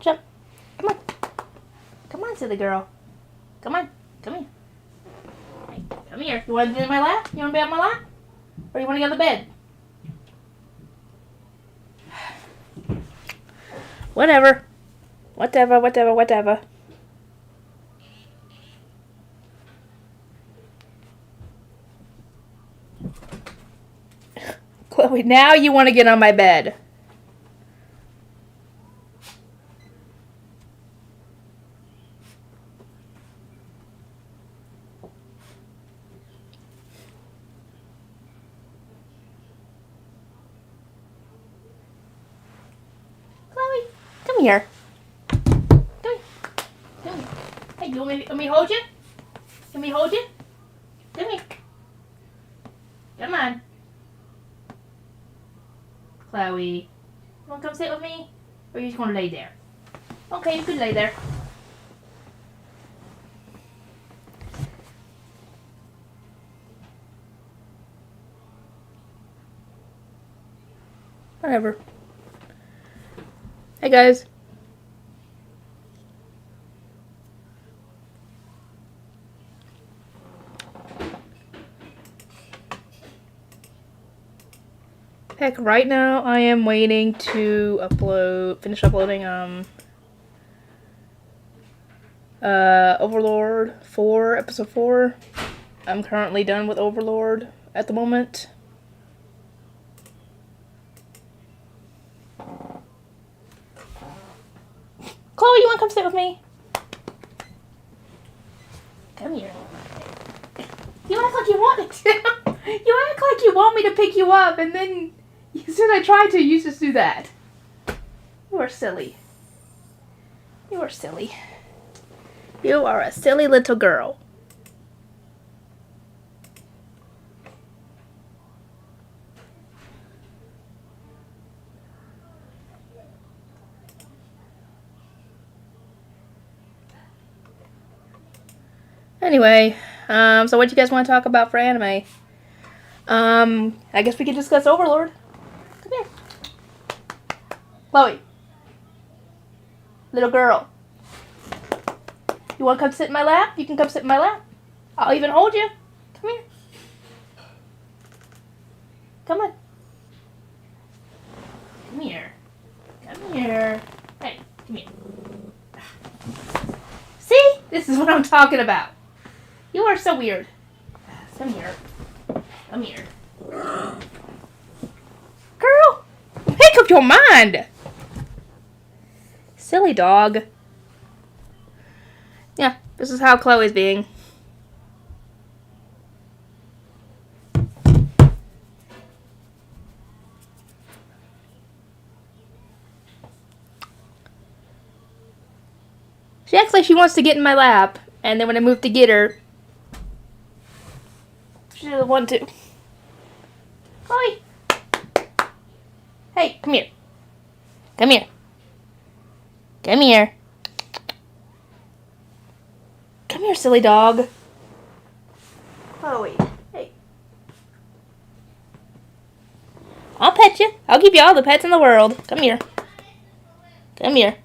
Jump. Come on. Come on, silly girl. Come on. Come here. Hey, come here. You want to be in my lap? You want to be on my lap? Or you want to go to bed? Whatever. Whatever. Chloe, now you want to get on my bed. Chloe, come here. Come here. Come here. Hey, you want me to hold you? Let me hold you? Come here. Come on. Chloe, you want to come sit with me? Or are you just going to lay there? Okay, you can lay there. Whatever. Hey guys. Heck, right now I am waiting to finish uploading Overlord 4, episode 4. I'm currently done with Overlord at the moment. Chloe, you want to come sit with me? Come here. You act like you want to. You act like you want me to pick you up, and then as soon as I try to, you just do that. You are silly. You are silly. You are a silly little girl. Anyway, so what do you guys want to talk about for anime? I guess we could discuss Overlord. Come here. Chloe. Little girl. You want to come sit in my lap? You can come sit in my lap. I'll even hold you. Come here. Come on. Come here. Come here. Hey, come here. See? This is what I'm talking about. You are so weird. Come here. Come here. Girl, make up your mind. Silly dog. Yeah, this is how Chloe's being. She acts like she wants to get in my lap, and then when I move to get her, she doesn't want to. Chloe! Hey, come here. Come here. Come here. Come here, silly dog. Chloe, hey. I'll pet you. I'll give you all the pets in the world. Come here. Come here.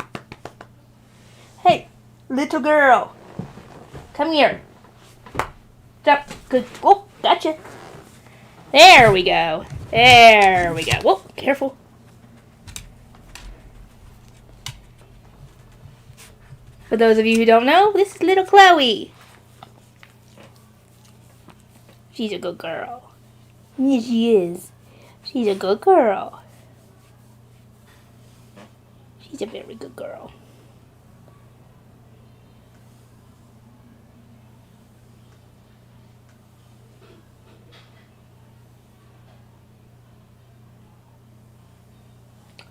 Hey, little girl. Come here. Jump. Good. Oh, gotcha. There we go. There we go. Whoa, careful. For those of you who don't know, this is little Chloe. She's a good girl. Yes, she is. She's a good girl. She's a very good girl.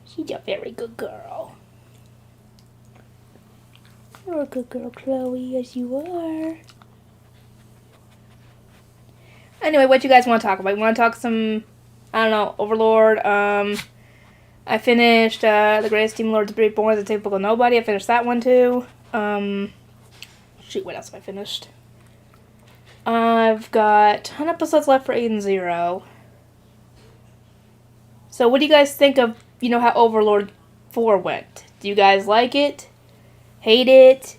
She's a very good girl. You're a good girl, Chloe. Yes, you are. Anyway, what you guys want to talk about? You want to talk some, I don't know, Overlord. I finished The Greatest Demon Lords Reborn as a Typical Nobody. I finished that one too. Shoot, what else have I finished? I've got 10 episodes left for Eden Zero. So what do you guys think of, how Overlord 4 went? Do you guys like it? Hate it?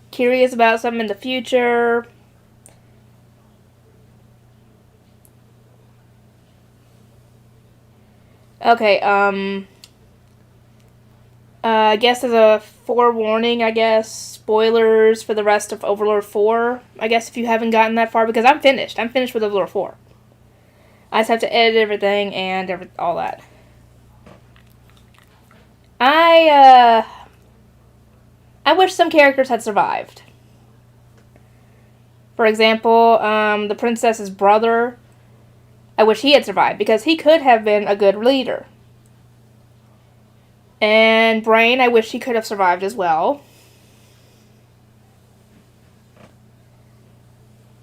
Curious about something in the future? Okay, I guess as a forewarning, I guess, spoilers for the rest of Overlord 4, I guess if you haven't gotten that far, because I'm finished. I'm finished with Overlord 4. I just have to edit everything and all that. I wish some characters had survived. For example, the princess's brother, I wish he had survived, because he could have been a good leader. And Brain, I wish he could have survived as well.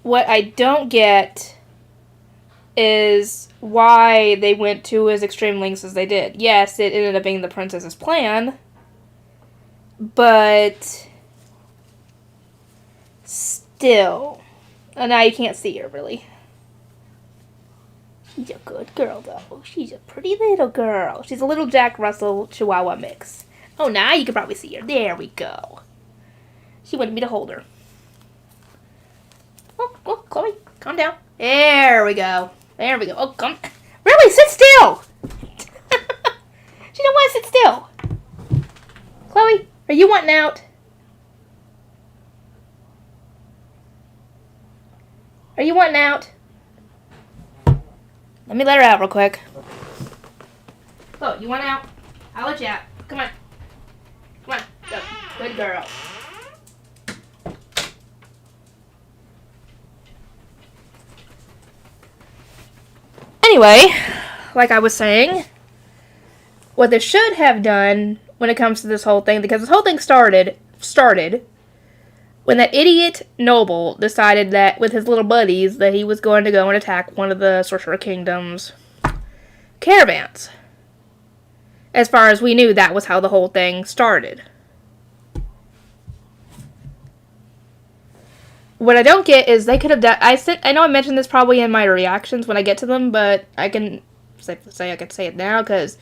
What I don't get is why they went to as extreme lengths as they did. Yes, it ended up being the princess's plan, but still. Oh, now you can't see her, really. She's a good girl, though. She's a pretty little girl. She's a little Jack Russell Chihuahua mix. Oh, now you can probably see her. There we go. She wanted me to hold her. Oh, Chloe, calm down. There we go. There we go. Oh, come. Really, sit still. She don't want to sit still. Chloe, are you wanting out? Are you wanting out? Let me let her out real quick. Oh, you want out? I'll let you out. Come on. Come on. Go. Good girl. Anyway, like I was saying, what they should have done when it comes to this whole thing, because this whole thing started when that idiot noble decided that with his little buddies that he was going to go and attack one of the Sorcerer Kingdom's caravans. As far as we knew, that was how the whole thing started. What I don't get is they could have done... I know I mentioned this probably in my reactions when I get to them, but I can safely say I could say it now because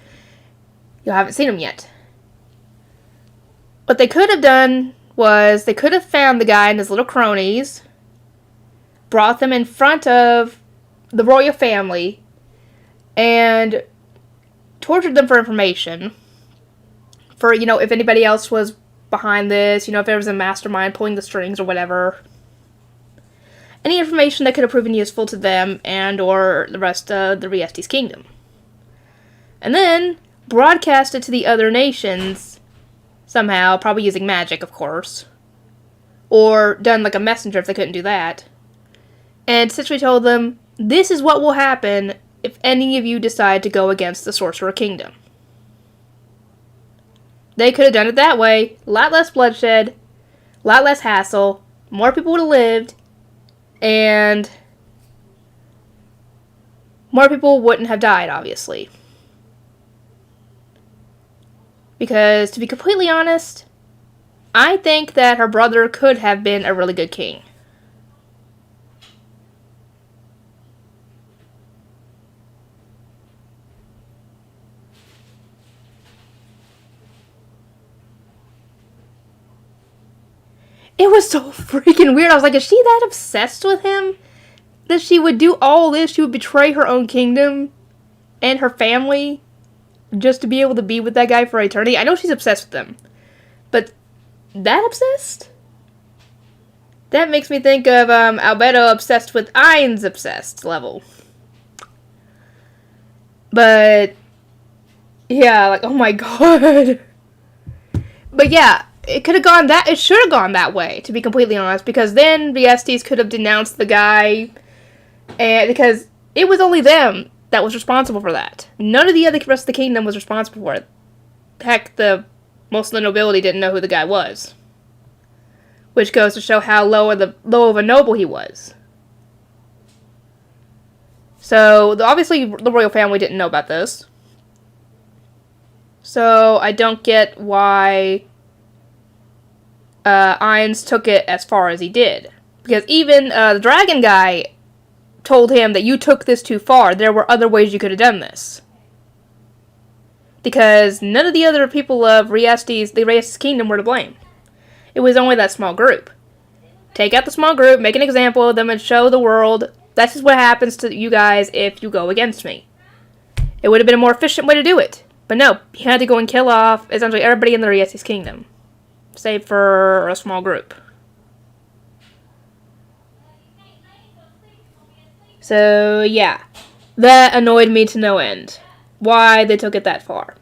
you haven't seen them yet. What they could have done was they could have found the guy and his little cronies, brought them in front of the royal family, and tortured them for information. For, if anybody else was behind this, if there was a mastermind pulling the strings or whatever. Any information that could have proven useful to them and or the rest of the Riestes kingdom. And then broadcast it to the other nations somehow, probably using magic, of course. Or done like a messenger if they couldn't do that. And essentially told them, this is what will happen if any of you decide to go against the Sorcerer Kingdom. They could have done it that way. A lot less bloodshed. A lot less hassle. More people would have lived. And more people wouldn't have died, obviously. Because, to be completely honest, I think that her brother could have been a really good king. It was so freaking weird. I was like, is she that obsessed with him? That she would do all this? She would betray her own kingdom and her family just to be able to be with that guy for eternity? I know she's obsessed with him. But that obsessed? That makes me think of Albedo obsessed with Ain's obsessed level. But yeah, like, oh my god. But yeah, it should have gone that way, to be completely honest, because then Riestes could have denounced the guy, and because it was only them that was responsible for that. None of the other rest of the kingdom was responsible for it. Heck, most of the nobility didn't know who the guy was. Which goes to show how low of a noble he was. So, obviously, the royal family didn't know about this. So, I don't get why Ainz took it as far as he did. Because even the dragon guy told him that you took this too far. There were other ways you could have done this. because none of the other people of the Riestes kingdom were to blame. It was only that small group. Take out the small group, make an example of them, and show the world this is what happens to you guys if you go against me. It would have been a more efficient way to do it. But no, he had to go and kill off essentially everybody in the Riestes kingdom. Save for a small group. So, yeah. That annoyed me to no end. Why they took it that far.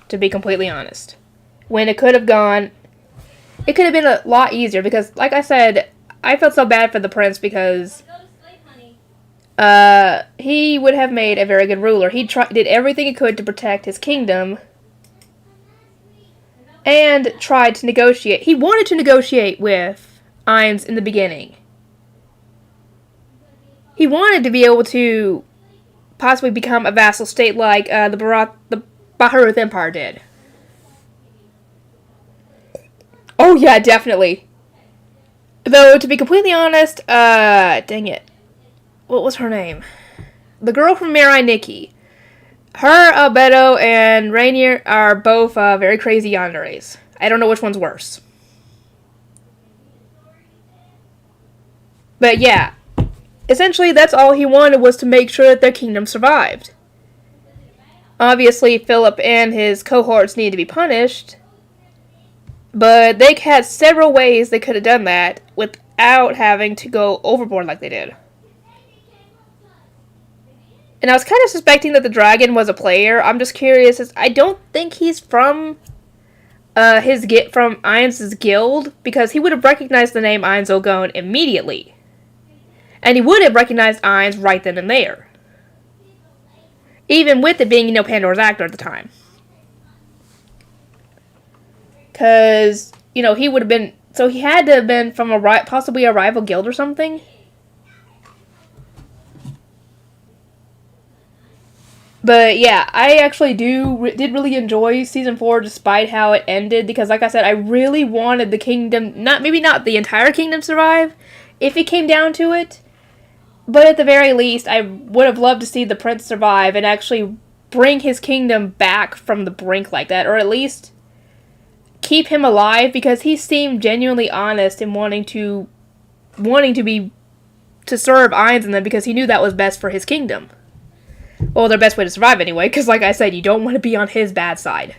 To be completely honest. When it could have gone... It could have been a lot easier because, like I said, I felt so bad for the prince because... he would have made a very good ruler. He did everything he could to protect his kingdom. And tried to negotiate. He wanted to negotiate with Ainz in the beginning. He wanted to be able to possibly become a vassal state like the Baharut Empire did. Oh yeah, definitely. Though, to be completely honest, dang it. What was her name? The girl from Mirai Nikki. Her, Albedo, and Rainier are both very crazy yanderes. I don't know which one's worse. But yeah. Essentially, that's all he wanted was to make sure that their kingdom survived. Obviously, Philip and his cohorts need to be punished. But they had several ways they could have done that without having to go overboard like they did. And I was kind of suspecting that the dragon was a player. I'm just curious. I don't think he's from Ainz's guild, because he would have recognized the name Ainz Ogon immediately. And he would have recognized Ainz right then and there. Even with it being, Pandora's actor at the time. Because, he would have been... So he had to have been from possibly a rival guild or something. But yeah, I actually did really enjoy Season 4 despite how it ended. Because like I said, I really wanted the kingdom... Maybe not the entire kingdom survive, if it came down to it. But at the very least, I would have loved to see the prince survive and actually bring his kingdom back from the brink like that. Or at least keep him alive, because he seemed genuinely honest in wanting to serve Ainz and them, because he knew that was best for his kingdom. Well, their best way to survive anyway, because like I said, you don't want to be on his bad side.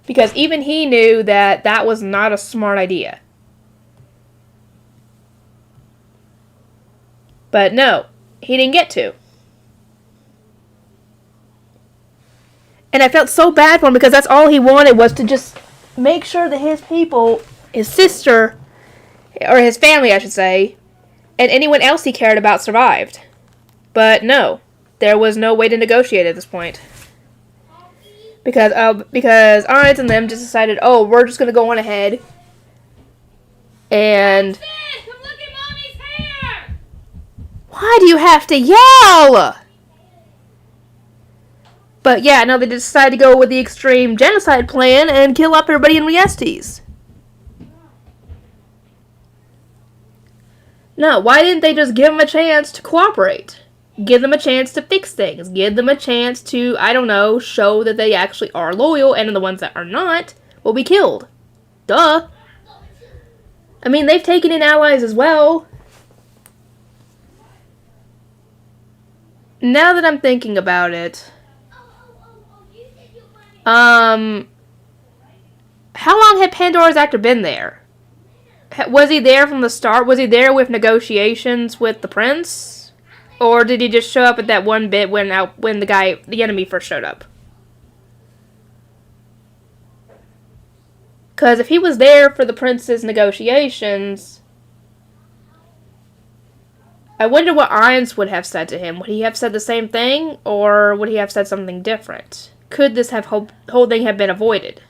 Because even he knew that that was not a smart idea. But no, he didn't get to. And I felt so bad for him, because that's all he wanted was to just make sure that his people, his sister, or his family I should say, and anyone else he cared about survived. But no, there was no way to negotiate at this point. Because Ainz and them just decided, oh, we're just going to go on ahead. And... Sid, come look at Mommy's hair! Why do you have to yell? But yeah, no, they decided to go with the extreme genocide plan and kill up everybody in Riestes. No, why didn't they just give them a chance to cooperate? Give them a chance to fix things. Give them a chance to, I don't know, show that they actually are loyal, and the ones that are not will be killed. Duh. I mean, they've taken in allies as well. Now that I'm thinking about it, how long had Pandora's actor been there? Was he there from the start? Was he there with negotiations with the prince? Or did he just show up at that one bit when the enemy first showed up? Because if he was there for the prince's negotiations, I wonder what Ainz would have said to him. Would he have said the same thing, or would he have said something different? Could this whole thing have been avoided?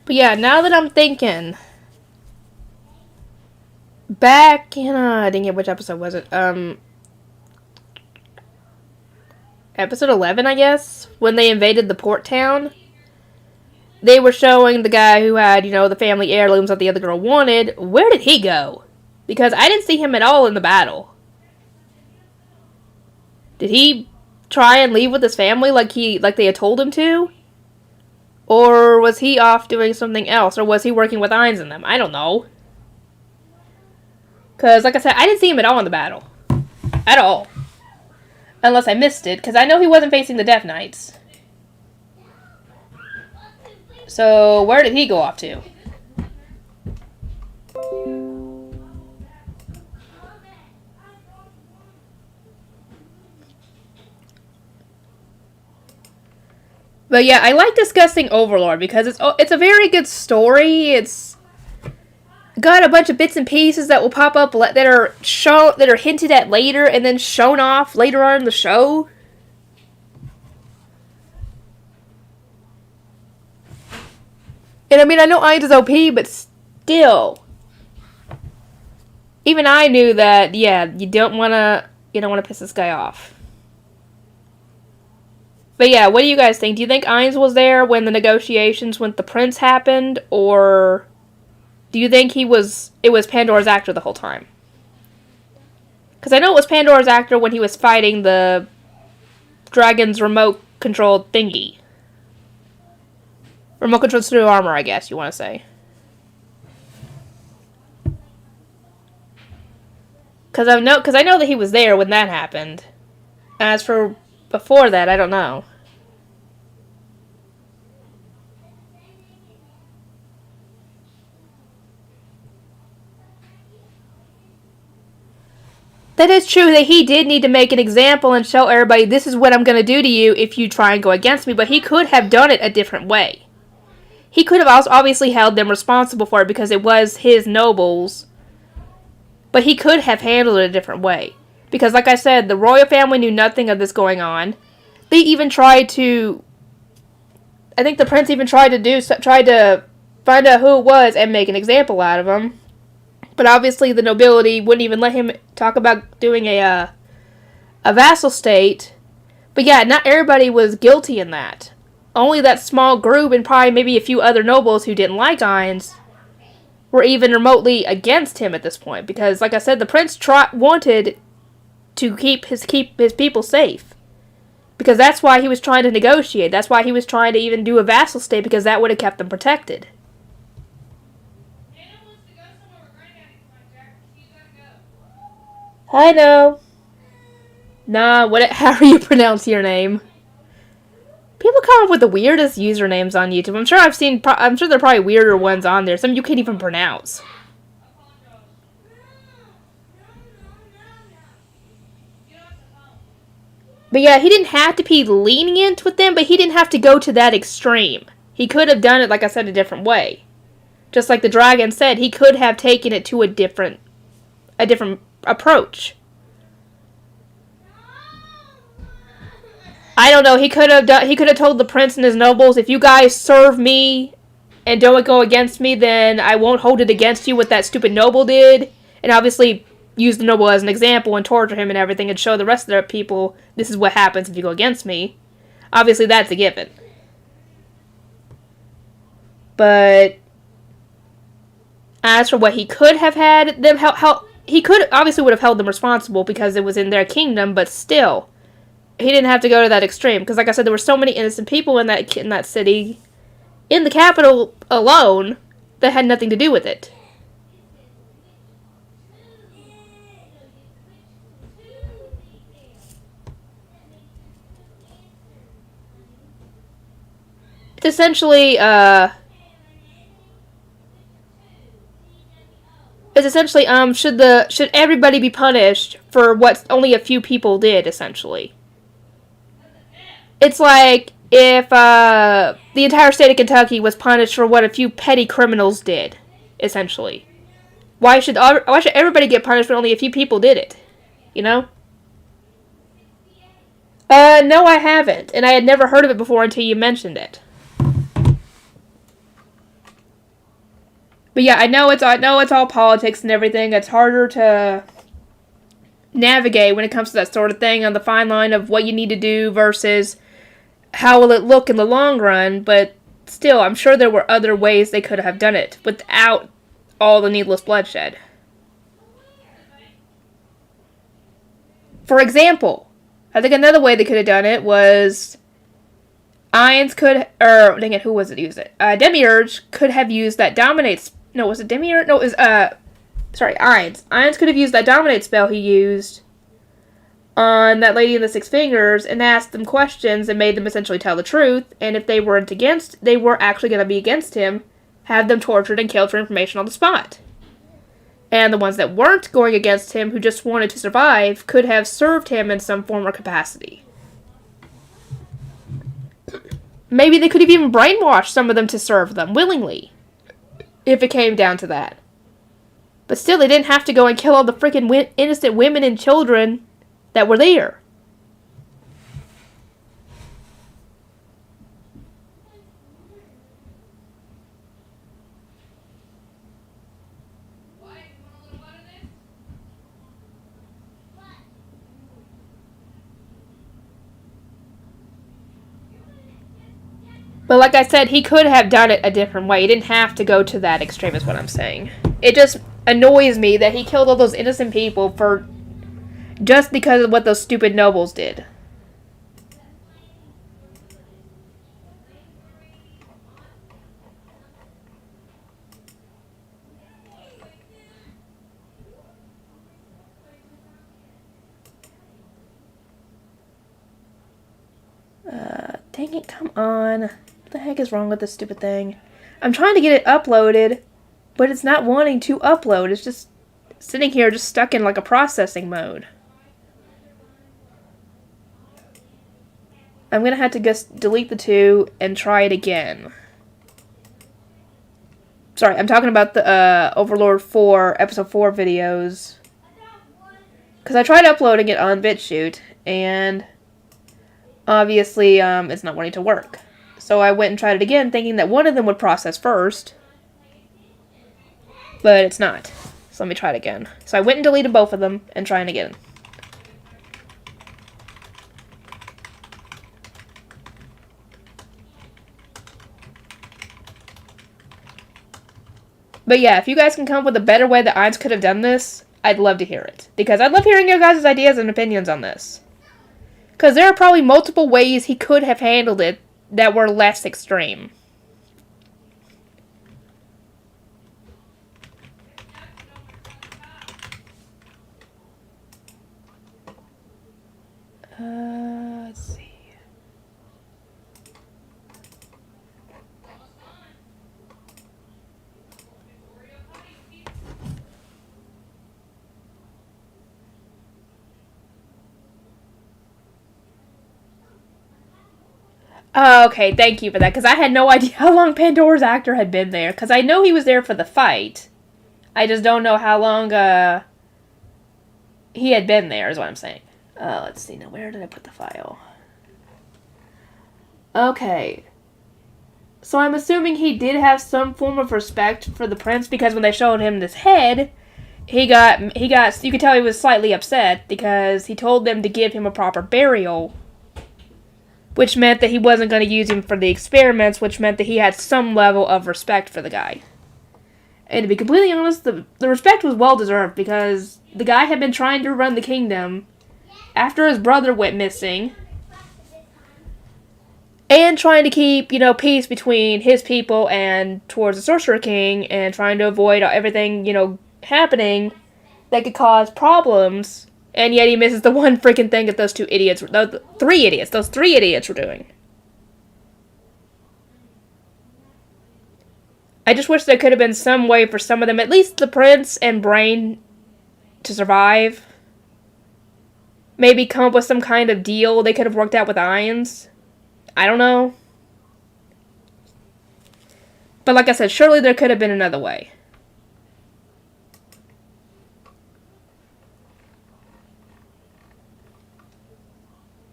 But yeah, now that I'm thinking, back in, I didn't get which episode was it, episode 11, I guess, when they invaded the port town, they were showing the guy who had, the family heirlooms that the other girl wanted. Where did he go? Because I didn't see him at all in the battle. Did he try and leave with his family like they had told him to? Or was he off doing something else? Or was he working with Ainz and them? I don't know. Because, like I said, I didn't see him at all in the battle. At all. Unless I missed it, because I know he wasn't facing the Death Knights. So, where did he go off to? But yeah, I like discussing Overlord because it's a very good story. It's got a bunch of bits and pieces that will pop up that are hinted at later and then shown off later on in the show. And I mean, I know Ainz is OP, but still, even I knew that. Yeah, you don't want to piss this guy off. But yeah, what do you guys think? Do you think Ainz was there when the negotiations with the prince happened, or do you think it was Pandora's actor the whole time? Because I know it was Pandora's actor when he was fighting the dragon's remote-controlled thingy. Remote-controlled suit armor, I guess you want to say. Because I know that he was there when that happened. As for before that, I don't know. That is true that he did need to make an example and show everybody, this is what I'm going to do to you if you try and go against me, but he could have done it a different way. He could have also obviously held them responsible for it because it was his nobles, but he could have handled it a different way. Because like I said, the royal family knew nothing of this going on. They even tried to, I think the prince even tried to find out who it was and make an example out of him. But obviously the nobility wouldn't even let him talk about doing a vassal state. But yeah, not everybody was guilty in that. Only that small group and probably maybe a few other nobles who didn't like Ainz were even remotely against him at this point. Because like I said, the prince wanted to keep his people safe. Because that's why he was trying to negotiate. That's why he was trying to even do a vassal state, because that would have kept them protected. I know. Nah, how do you pronounce your name? People come up with the weirdest usernames on YouTube. I'm sure there are probably weirder ones on there. Some you can't even pronounce. But yeah, he didn't have to be lenient with them, but he didn't have to go to that extreme. He could have done it, like I said, a different way. Just like the dragon said, he could have taken it to a different approach. I don't know, he could have told the prince and his nobles, if you guys serve me and don't go against me, then I won't hold it against you what that stupid noble did. And obviously use the noble as an example and torture him and everything and show the rest of their people, this is what happens if you go against me. Obviously that's a given. But as for what he could have had them he could obviously would have held them responsible because it was in their kingdom, but still, he didn't have to go to that extreme. Because like I said, there were so many innocent people in that city, in the capital alone, that had nothing to do with it. It's essentially, should everybody be punished for what only a few people did, essentially. It's like if the entire state of Kentucky was punished for what a few petty criminals did, essentially. Why should everybody get punished when only a few people did it? You know? No, I haven't, and I had never heard of it before until you mentioned it. But yeah, I know it's all politics and everything. It's harder to navigate when it comes to that sort of thing on the fine line of what you need to do versus how will it look in the long run. But still, I'm sure there were other ways they could have done it without all the needless bloodshed. For example, I think another way they could have done it was Irons could, or dang it, who was it use it? Demiurge could have used that dominate. No, was it Demiurge? No, it was sorry, Irons. Irons could have used that dominate spell he used on that lady in the Six Fingers and asked them questions and made them essentially tell the truth. And if they were actually going to be against him, have them tortured and killed for information on the spot. And the ones that weren't going against him, who just wanted to survive, could have served him in some form or capacity. Maybe they could have even brainwashed some of them to serve them willingly, if it came down to that. But still, they didn't have to go and kill all the freaking innocent women and children that were there. But like I said, he could have done it a different way. He didn't have to go to that extreme, is what I'm saying. It just annoys me that he killed all those innocent people for just because of what those stupid nobles did. Dang it, come on. What the heck is wrong with this stupid thing? I'm trying to get it uploaded, but it's not wanting to upload. It's just sitting here just stuck in like a processing mode. I'm gonna have to just delete the two and try it again. Sorry, I'm talking about the Overlord 4, Episode 4 videos. Because I tried uploading it on BitChute, and obviously it's not wanting to work. So I went and tried it again, thinking that one of them would process first. But it's not. So let me try it again. So I went and deleted both of them and trying again. But yeah, if you guys can come up with a better way that Irons could have done this, I'd love to hear it. Because I'd love hearing your guys' ideas and opinions on this. Because there are probably multiple ways he could have handled it that were less extreme. Let's see. Oh, okay, thank you for that, because I had no idea how long Pandora's actor had been there, because I know he was there for the fight. I just don't know how long, he had been there, is what I'm saying. Let's see, now where did I put the file? Okay. So I'm assuming he did have some form of respect for the prince, because when they showed him this head, he got, you could tell he was slightly upset, because he told them to give him a proper burial, which meant that he wasn't going to use him for the experiments, which meant that he had some level of respect for the guy. And to be completely honest, the respect was well-deserved, because the guy had been trying to run the kingdom after his brother went missing, and trying to keep, peace between his people and towards the Sorcerer King, and trying to avoid everything, happening that could cause problems. And yet he misses the one freaking thing that those three idiots were doing. I just wish there could have been some way for some of them, at least the prince and Brain, to survive. Maybe come up with some kind of deal they could have worked out with Irons. I don't know. But like I said, surely there could have been another way.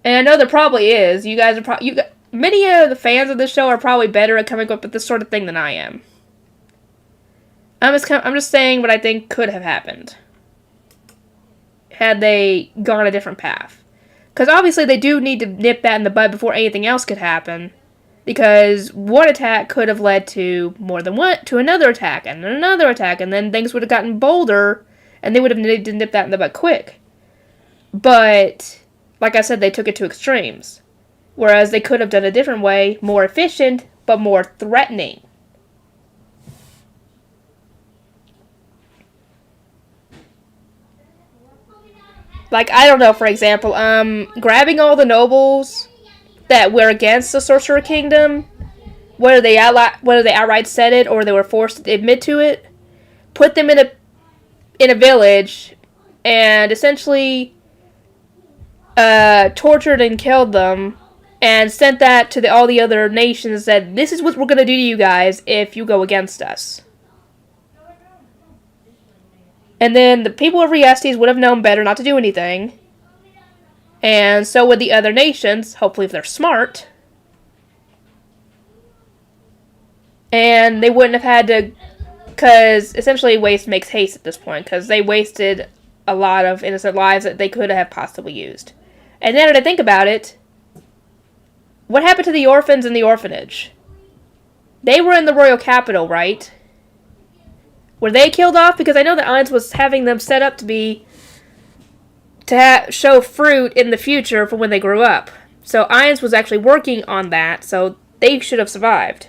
And I know there probably is. You guys are many of the fans of this show are probably better at coming up with this sort of thing than I am. I'm just saying what I think could have happened had they gone a different path. Because obviously they do need to nip that in the bud before anything else could happen. Because one attack could have led to more than one, to another attack, and another attack, and then things would have gotten bolder, and they would have needed to nip that in the bud quick. But, like I said, they took it to extremes. Whereas they could have done a different way, more efficient, but more threatening. Like, I don't know, for example, grabbing all the nobles that were against the Sorcerer Kingdom, whether they outright said it or they were forced to admit to it, put them in a village, and essentially tortured and killed them, and sent that to all the other nations that this is what we're going to do to you guys if you go against us. And then the people of Riestes would have known better not to do anything. And so would the other nations, hopefully if they're smart. And they wouldn't have had to... Because essentially waste makes haste at this point. Because they wasted a lot of innocent lives that they could have possibly used. And then to think about it, what happened to the orphans in the orphanage? They were in the royal capital, right? Were they killed off? Because I know that Ainz was having them set up to be... show fruit in the future for when they grew up. So Ainz was actually working on that, so they should have survived.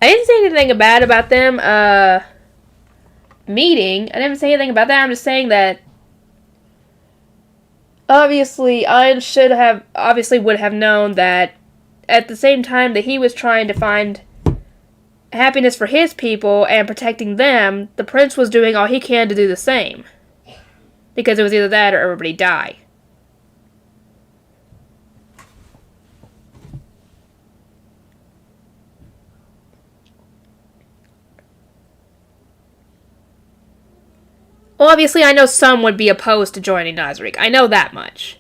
I didn't say anything bad about them, meeting. I didn't say anything about that. I'm just saying that obviously Ainz would have known that at the same time that he was trying to find happiness for his people and protecting them, the prince was doing all he can to do the same. Because it was either that or everybody die. Well, obviously, I know some would be opposed to joining Nazarick. I know that much.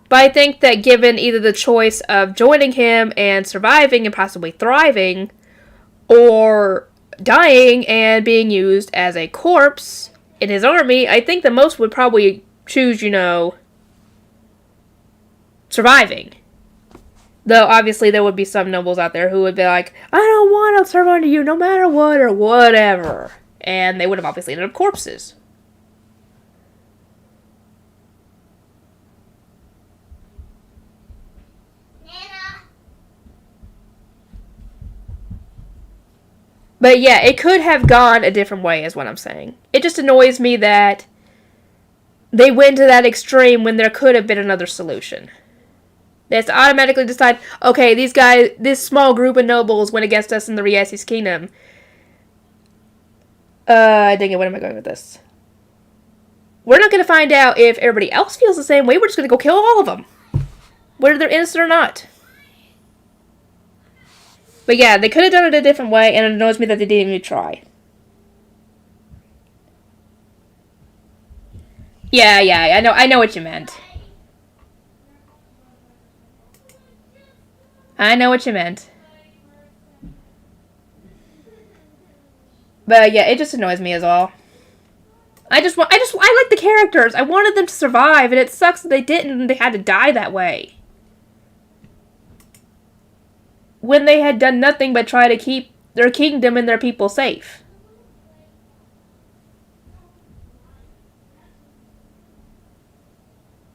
But I think that given either the choice of joining him and surviving and possibly thriving, or dying and being used as a corpse in his army, I think that most would probably choose, surviving. Though, obviously, there would be some nobles out there who would be like, I don't want to serve under you no matter what or whatever. And they would have obviously ended up corpses. But yeah, it could have gone a different way, is what I'm saying. It just annoys me that they went to that extreme when there could have been another solution. That's automatically decide, okay, this small group of nobles went against us in the Riestes Kingdom. Dang it, where am I going with this? We're not going to find out if everybody else feels the same way. We're just going to go kill all of them. Whether they're innocent or not. But yeah, they could have done it a different way, and it annoys me that they didn't even try. Yeah, I know what you meant. I know what you meant. But yeah, it just annoys me as all. I like the characters. I wanted them to survive, and it sucks that they didn't and they had to die that way. When they had done nothing but try to keep their kingdom and their people safe.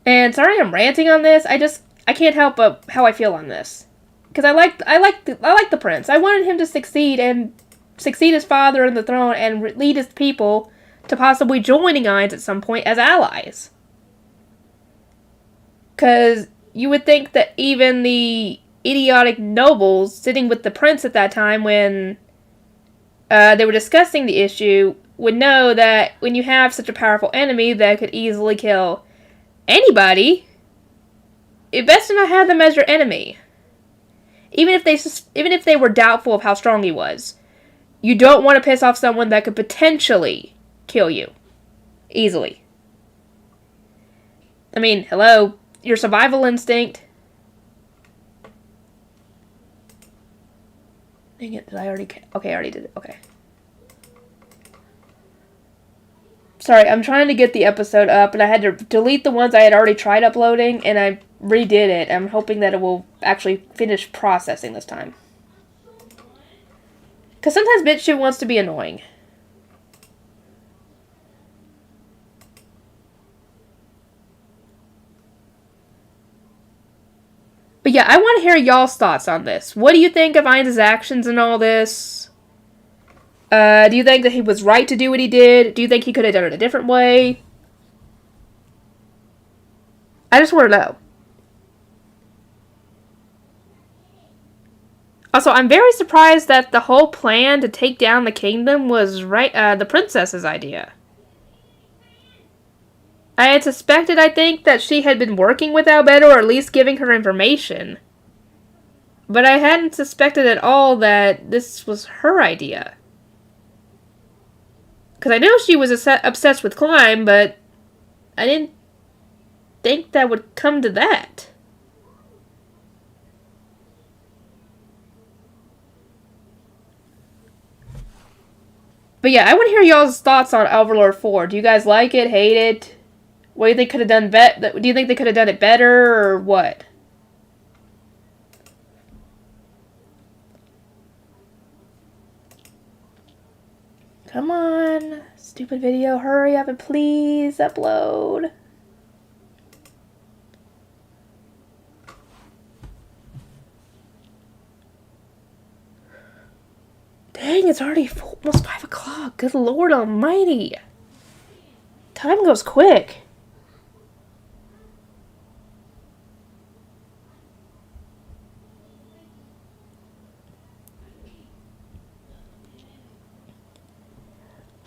And sorry I'm ranting on this. I can't help but how I feel on this. Because I like the prince. I wanted him to succeed his father on the throne and lead his people to possibly joining Ainz at some point as allies. Because you would think that even the idiotic nobles sitting with the prince at that time when they were discussing the issue would know that when you have such a powerful enemy that could easily kill anybody, it's best to not have them as your enemy. Even if they were doubtful of how strong he was. You don't want to piss off someone that could potentially kill you. Easily. I mean, hello, your survival instinct. Dang it, did I already... Okay, I already did it. Okay. Sorry, I'm trying to get the episode up, and I had to delete the ones I had already tried uploading, and I redid it. I'm hoping that it will actually finish processing this time. Because sometimes BitChute wants to be annoying. But yeah, I want to hear y'all's thoughts on this. What do you think of Ainz's actions and all this? Do you think that he was right to do what he did? Do you think he could have done it a different way? I just want to know. Also, I'm very surprised that the whole plan to take down the kingdom was the princess's idea. I had suspected, I think, that she had been working with Albedo, or at least giving her information. But I hadn't suspected at all that this was her idea. Because I know she was obsessed with Climb, but I didn't think that would come to that. But yeah, I want to hear y'all's thoughts on Overlord 4. Do you guys like it, hate it? What do you think could have done do you think they could have done it better, or what? Come on, stupid video, hurry up and please upload. Dang, it's already almost 5 o'clock. Good Lord almighty. Time goes quick.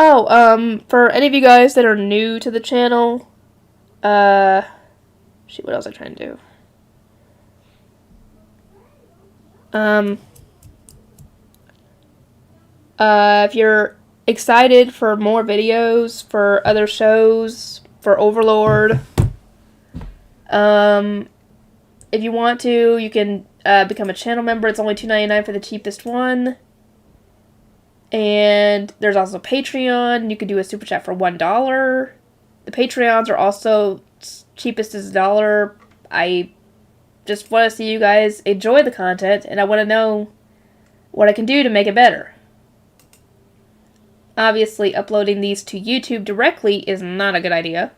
Oh, for any of you guys that are new to the channel, shoot, what else was I trying to do? If you're excited for more videos, for other shows, for Overlord, if you want to, you can, become a channel member. It's only $2.99 for the cheapest one. And there's also Patreon. You can do a super chat for $1. The Patreons are also cheapest as $1. I just want to see you guys enjoy the content, and I want to know what I can do to make it better. Obviously, uploading these to YouTube directly is not a good idea.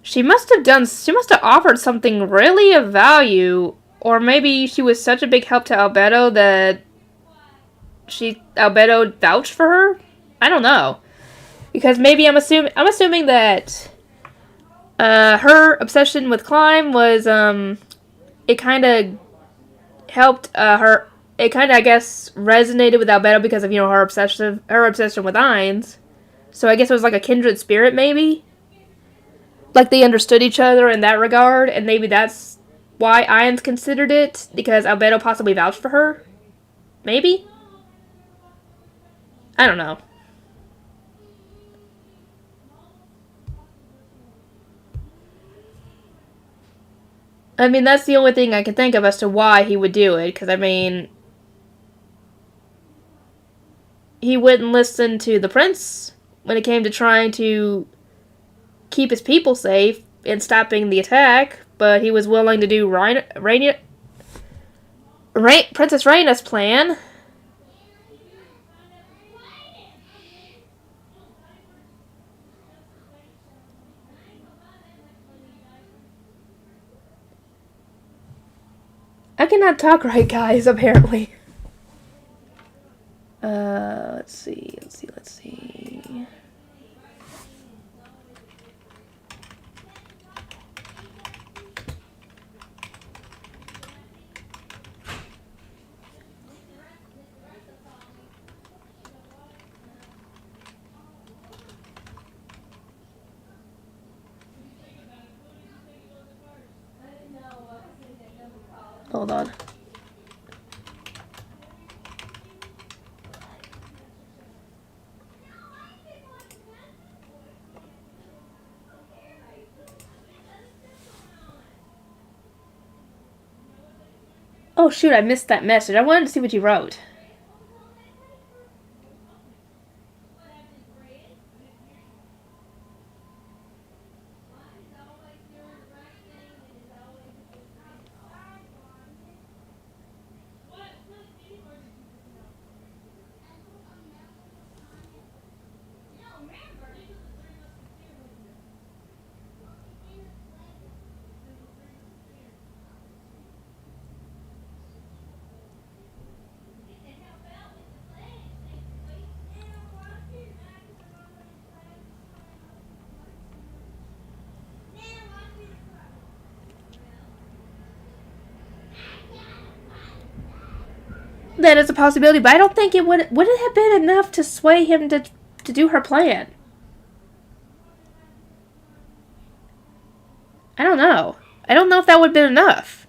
She must have offered something really of value, or maybe she was such a big help to Albedo that Albedo vouched for her? I don't know. Because maybe I'm assuming that her obsession with Climb was it kind of helped her. It kind of, I guess, resonated with Albedo because of, you know, her obsession with Ainz. So I guess it was like a kindred spirit, maybe. Like they understood each other in that regard, and maybe that's why Ainz considered it, because Albedo possibly vouched for her. Maybe? I don't know. I mean, that's the only thing I can think of as to why he would do it, because, I mean, he wouldn't listen to the prince when it came to trying to keep his people safe and stopping the attack, but he was willing to do Princess Raina's plan. I cannot talk right, guys, apparently. Let's see. Hold on. Oh shoot, I missed that message. I wanted to see what you wrote. That is a possibility, but I don't think it would it have been enough to sway him to do her plan. I don't know. I don't know if that would have been enough.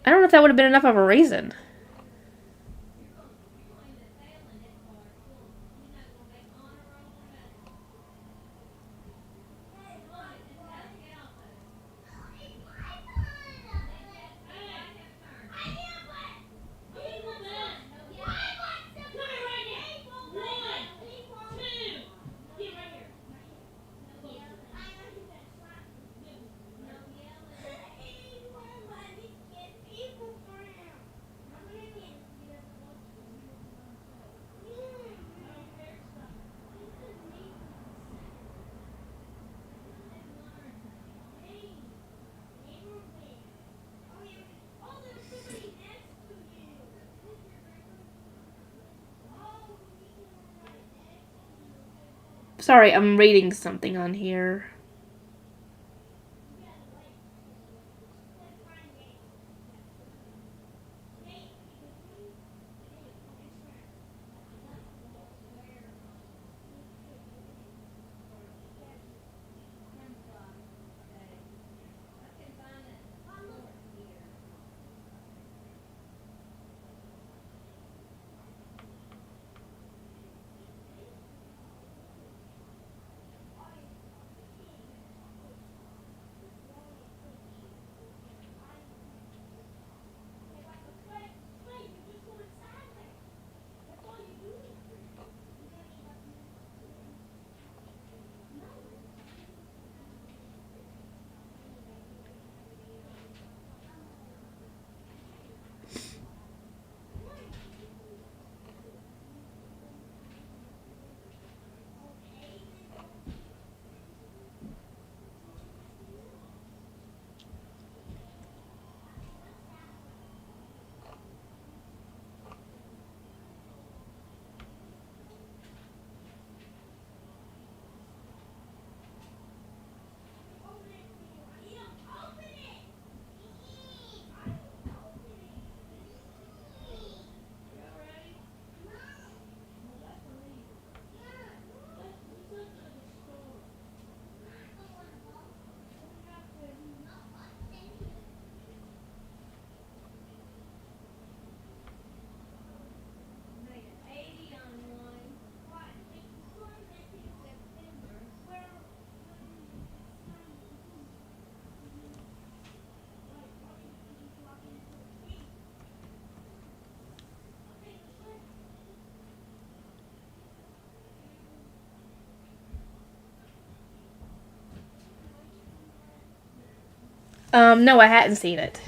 I don't know if that would have been enough of a reason. Sorry, I'm reading something on here. No, I hadn't seen it.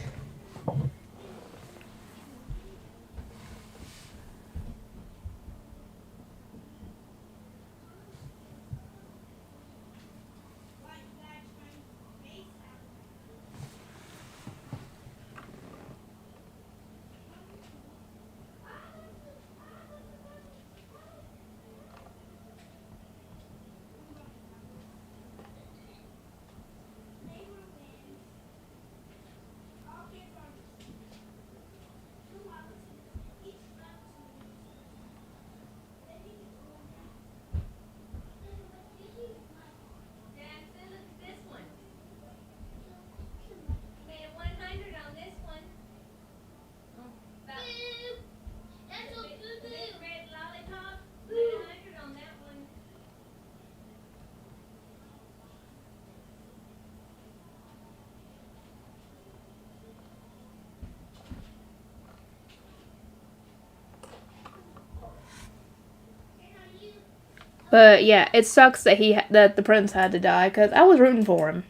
But yeah, it sucks that that the prince had to die because I was rooting for him.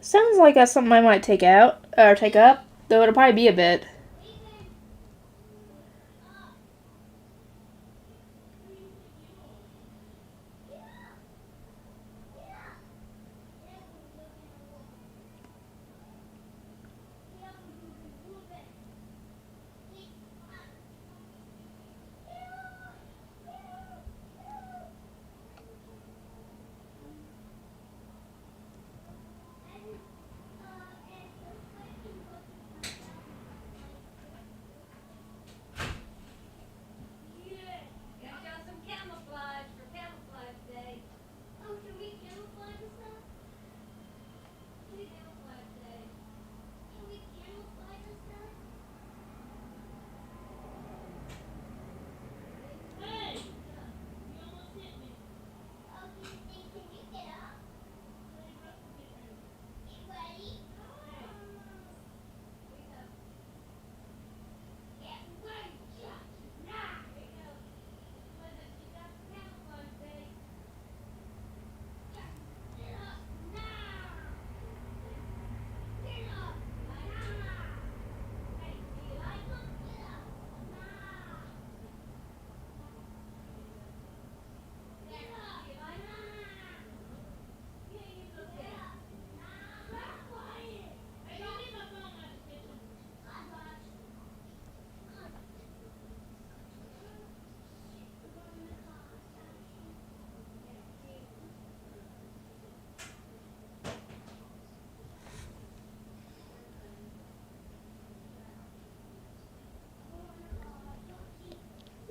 Sounds like that's something I might take out or take up, though it'll probably be a bit.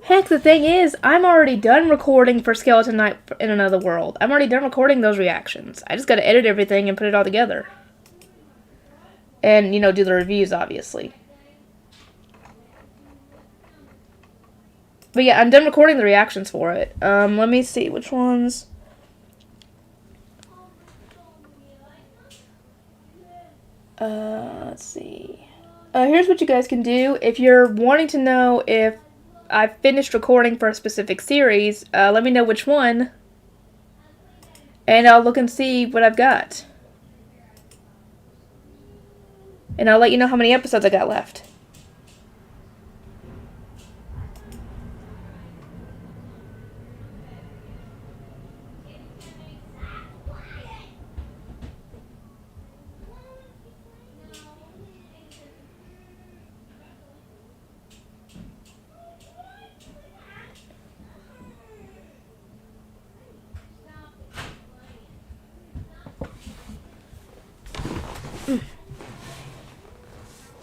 Heck, the thing is, I'm already done recording for Skeleton Knight in Another World. I'm already done recording those reactions. I just gotta edit everything and put it all together. And, do the reviews, obviously. But yeah, I'm done recording the reactions for it. Let me see which ones. Let's see. Here's what you guys can do. If you're wanting to know if I've finished recording for a specific series, let me know which one. And I'll look and see what I've got. And I'll let you know how many episodes I got left.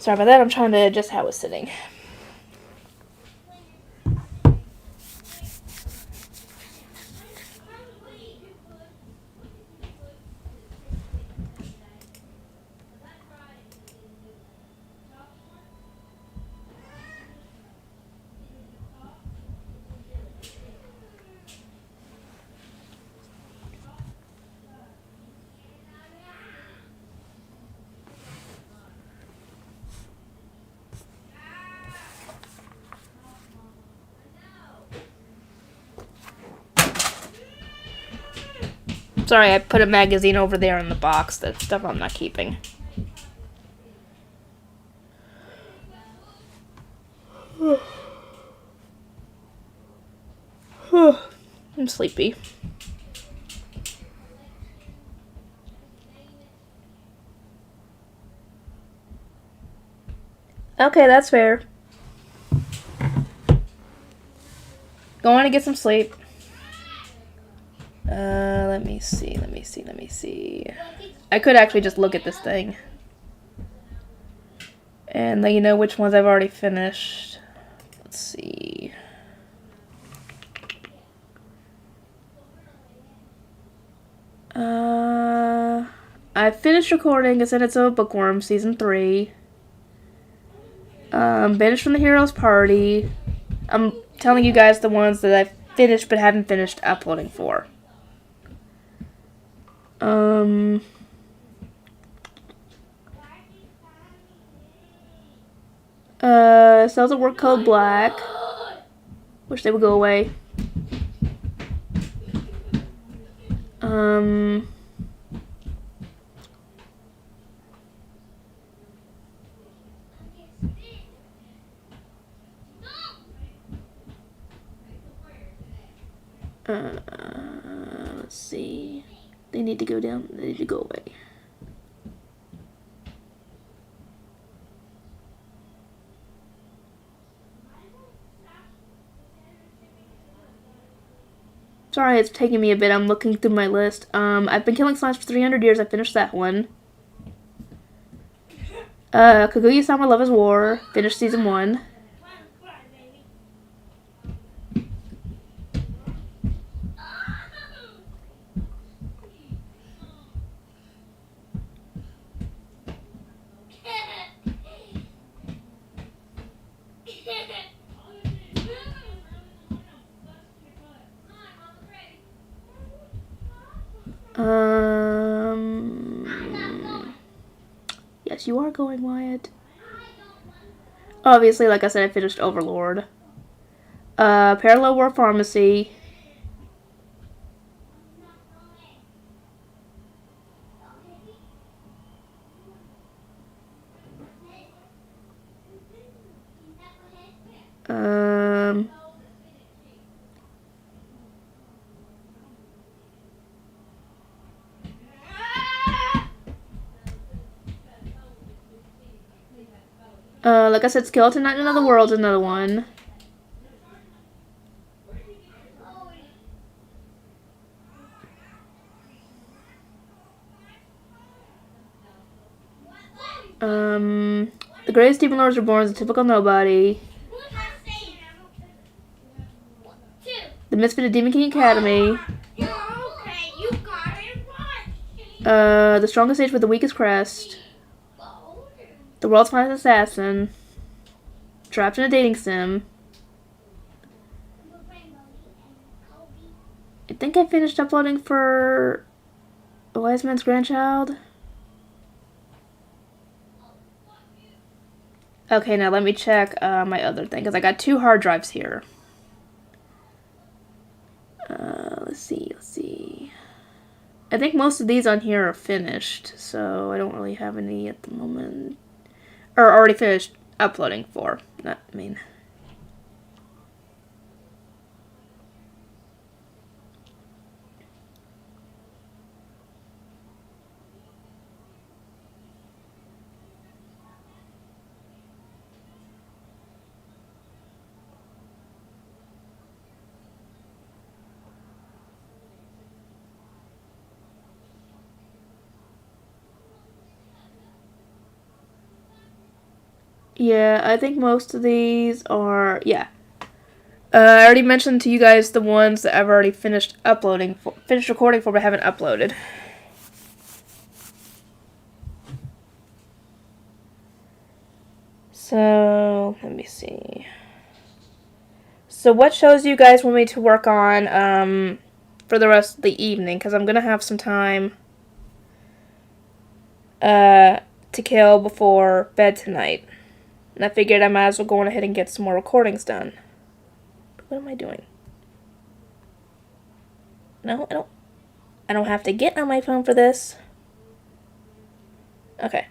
Sorry about that, I'm trying to adjust how it's sitting. Sorry, I put a magazine over there in the box. That's stuff I'm not keeping. I'm sleepy. Okay, that's fair. Going to get some sleep. Let me see. I could actually just look at this thing and let you know which ones I've already finished. Let's see. I finished recording A Sentence of a Bookworm, Season 3. Banished from the Heroes Party. I'm telling you guys the ones that I've finished but haven't finished uploading for. Cells at Work Code Black. Wish they would go away. Let's see. They need to go down. They need to go away. Sorry, it's taking me a bit. I'm looking through my list. I've been killing slimes for 300 years. I finished that one. Kaguya-sama Love is War. Finished Season 1. Yes, you are going, Wyatt. Obviously, like I said, I finished Overlord. Parallel War Pharmacy. Like I said, Skeleton Knight in Another World's another one. The Greatest Demon Lords Reborn is a typical nobody. The Misfit of Demon King Academy. The Strongest Age with the Weakest Crest. The World's Finest Assassin. Trapped in a Dating Sim. I think I finished uploading for A Wise Man's Grandchild. Okay, now let me check my other thing, because I got 2 hard drives here. Let's see. I think most of these on here are finished, so I don't really have any at the moment. Or already finished uploading for. Yeah, I think most of these are, yeah. I already mentioned to you guys the ones that I've already finished recording for, but haven't uploaded. So, let me see. So, what shows you guys want me to work on for the rest of the evening? Because I'm going to have some time to kill before bed tonight. And I figured I might as well go on ahead and get some more recordings done. What am I doing? No, I don't have to get on my phone for this. Okay.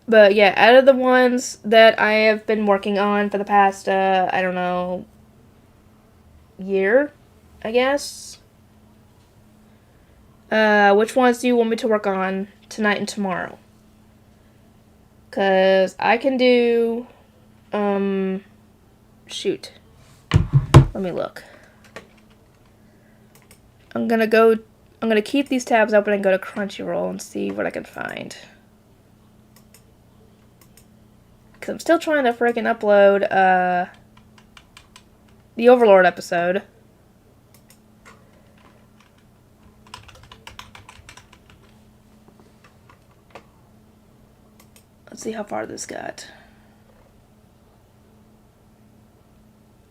But yeah, out of the ones that I have been working on for the past, I don't know, year, I guess. Which ones do you want me to work on tonight and tomorrow? Because I can do, shoot. Let me look. I'm gonna keep these tabs open and go to Crunchyroll and see what I can find. Because I'm still trying to freaking upload, the Overlord episode. Let's see how far this got.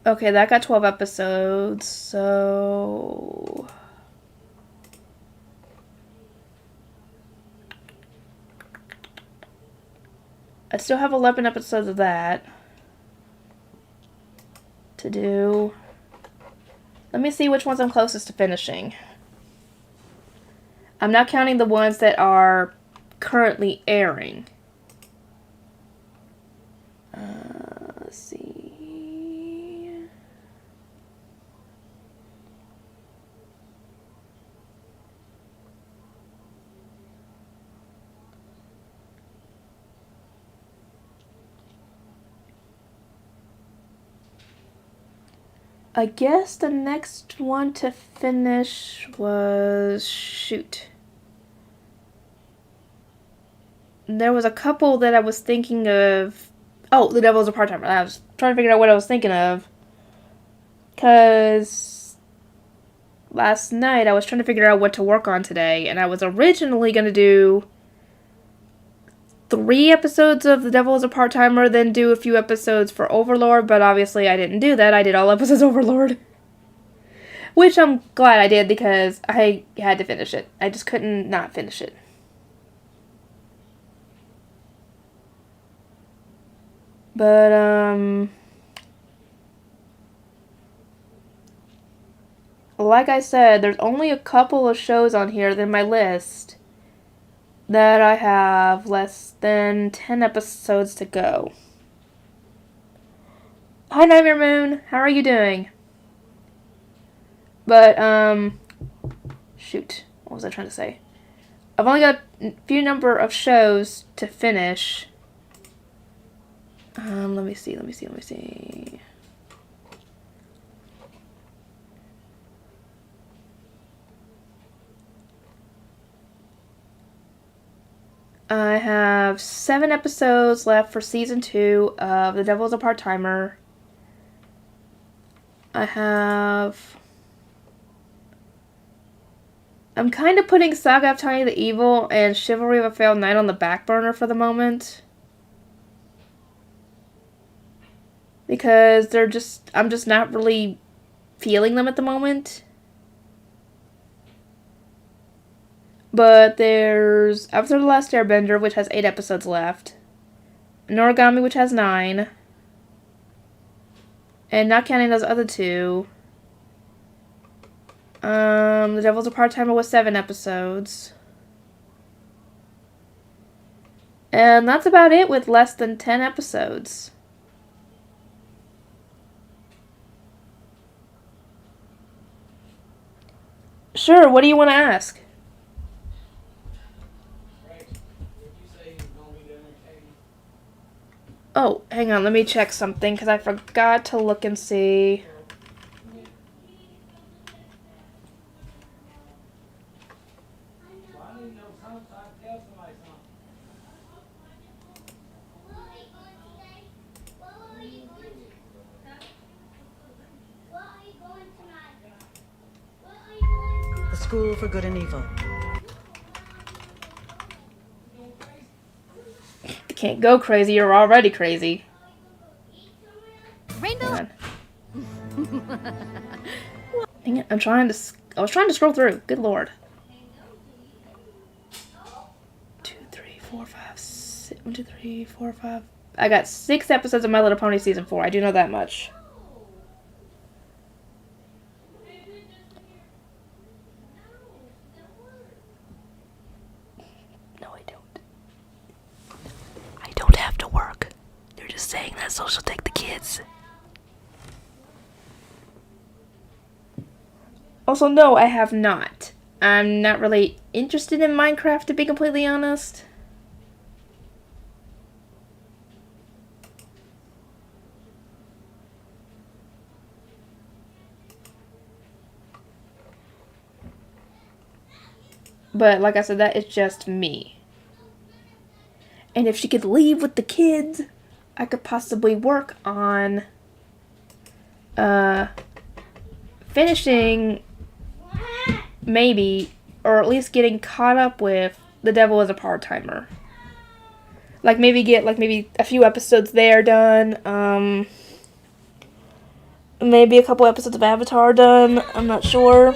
Okay, that got 12 episodes, so... I still have 11 episodes of that to do. Let me see which ones I'm closest to finishing. I'm not counting the ones that are currently airing. Let's see. I guess the next one to finish was... shoot. There was a couple that I was thinking of. Oh, The Devil's a Part-Timer. I was trying to figure out what I was thinking of. Because last night I was trying to figure out what to work on today. And I was originally going to do 3 episodes of The Devil is a Part-Timer, then do a few episodes for Overlord. But obviously I didn't do that. I did all episodes of Overlord. Which I'm glad I did because I had to finish it. I just couldn't not finish it. But, like I said, there's only a couple of shows on here in my list that I have less than 10 episodes to go. Hi, Nightmare Moon. How are you doing? But, shoot. What was I trying to say? I've only got a few number of shows to finish. Let me see. I have 7 episodes left for season 2 of The Devil's a Part-Timer. I'm kind of putting Saga of Tiny the Evil and Chivalry of a Failed Knight on the back burner for the moment. Because I'm just not really feeling them at the moment. But there's Avatar The Last Airbender, which has 8 episodes left. Noragami, which has 9. And not counting those other 2. The Devil's a Part-Timer with 7 episodes. And that's about it with less than 10 episodes. Sure, what do you want to ask? Right. Would you Oh, hang on, let me check something because I forgot to look and see. The School for Good and Evil. You can't go crazy, you're already crazy. Rainbow. Dang it, I was trying to scroll through. Good lord. 2, 3, 4, 5, 6. 1, 2, 3, 4, 5. I got 6 episodes of My Little Pony season 4. I do know that much. No, I don't. I don't have to work. They're just saying that so she'll take the kids. Also, no, I have not. I'm not really interested in Minecraft, to be completely honest. But like I said, that is just me. And if she could leave with the kids, I could possibly work on finishing, maybe, or at least getting caught up with The Devil is a Part-Timer. Like maybe get maybe a few episodes there done. Maybe a couple episodes of Avatar done. I'm not sure.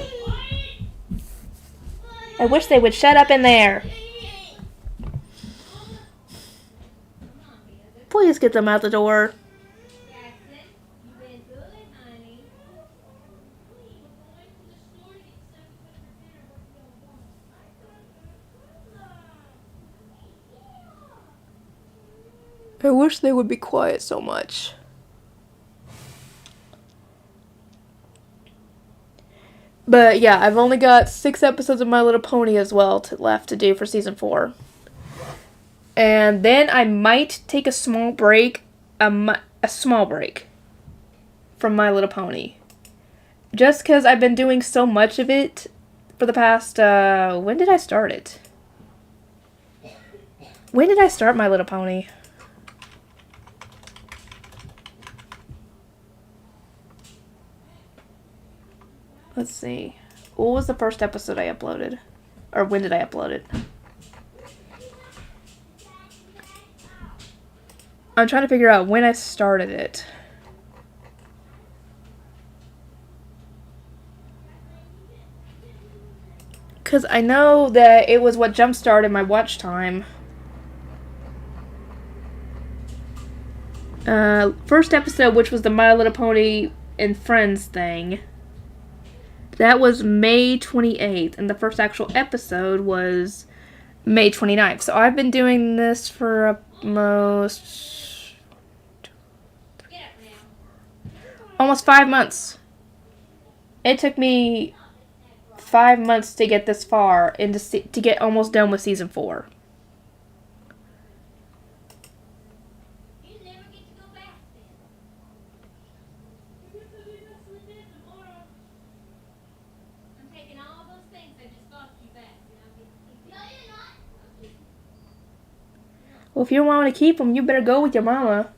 I wish they would shut up in there. Please get them out the door. I wish they would be quiet so much. But yeah, I've only got 6 episodes of My Little Pony as well left to do for season 4. And then I might take a small break, a small break from My Little Pony. Just because I've been doing so much of it for the past, when did I start it? When did I start My Little Pony? Let's see. What was the first episode I uploaded? Or when did I upload it? I'm trying to figure out when I started it. Because I know that it was what jump-started my watch time. First episode, which was the My Little Pony and Friends thing. That was May 28th, and the first actual episode was May 29th. So I've been doing this for almost 5 months. It took me 5 months to get this far and to get almost done with season 4. Well, if you don't want to keep them, you better go with your mama.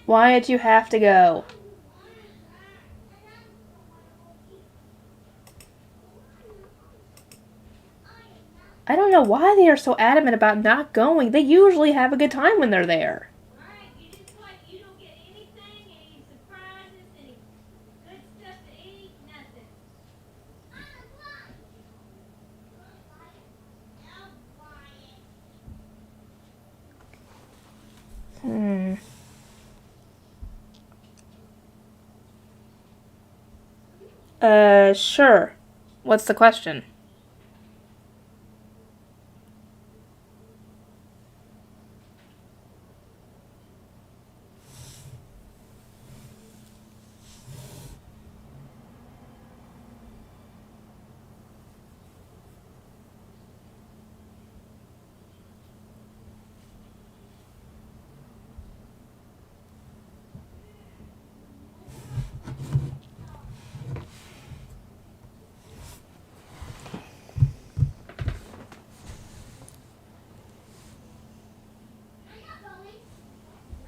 Why did you have to go? I don't know why they are so adamant about not going. They usually have a good time when they're there. Sure. What's the question?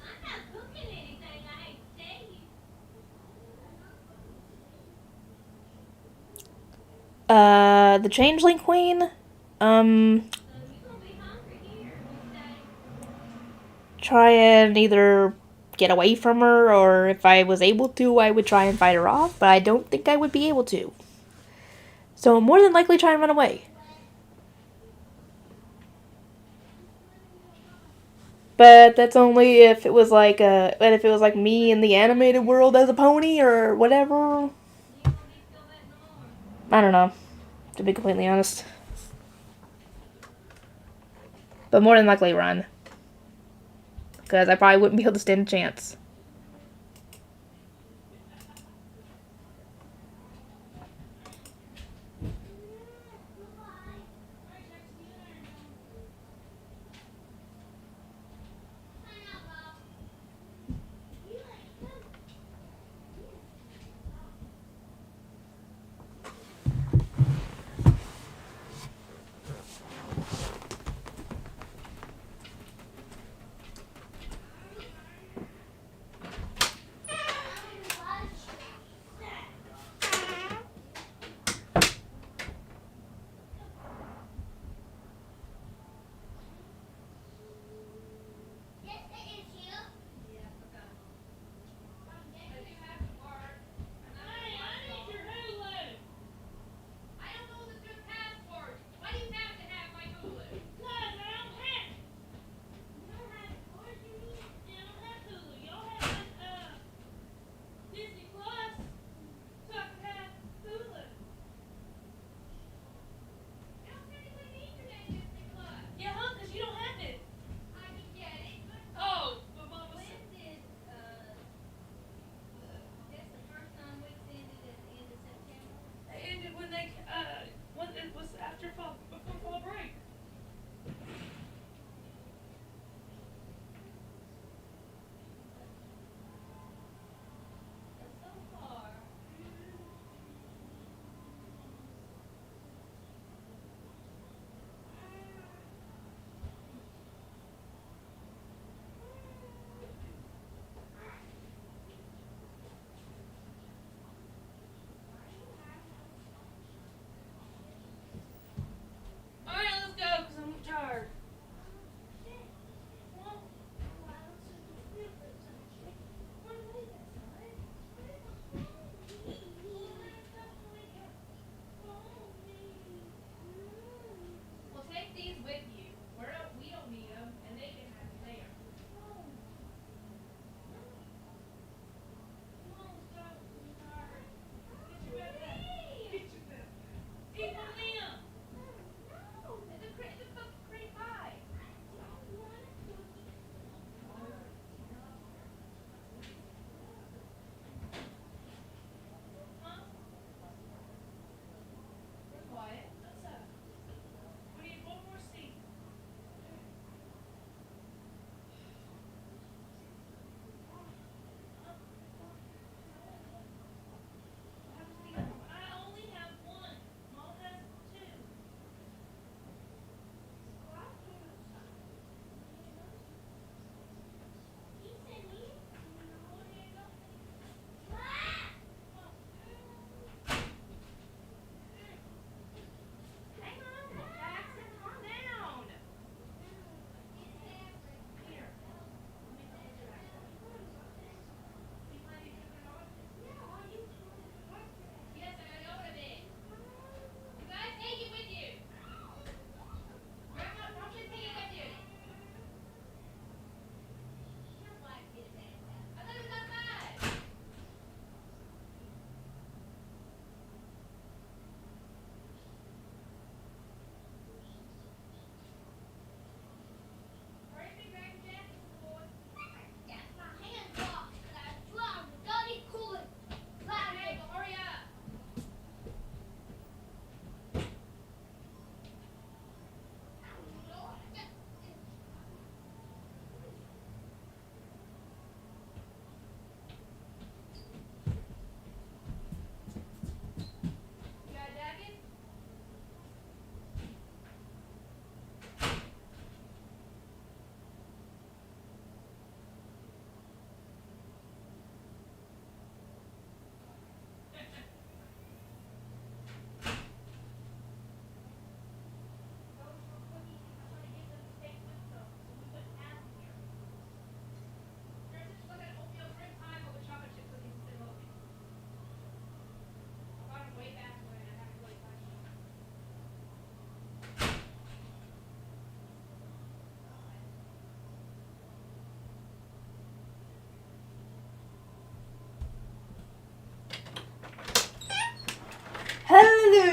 I'm not cooking anything. I hate to tell you. The Changeling Queen? So you gonna be hungry here. Try and either get away from her, or if I was able to, I would try and fight her off, but I don't think I would be able to. So more than likely try and run away. But that's only if it was like me in the animated world as a pony or whatever. You gonna be still at the I don't know, to be completely honest. But more than likely run. Because I probably wouldn't be able to stand a chance.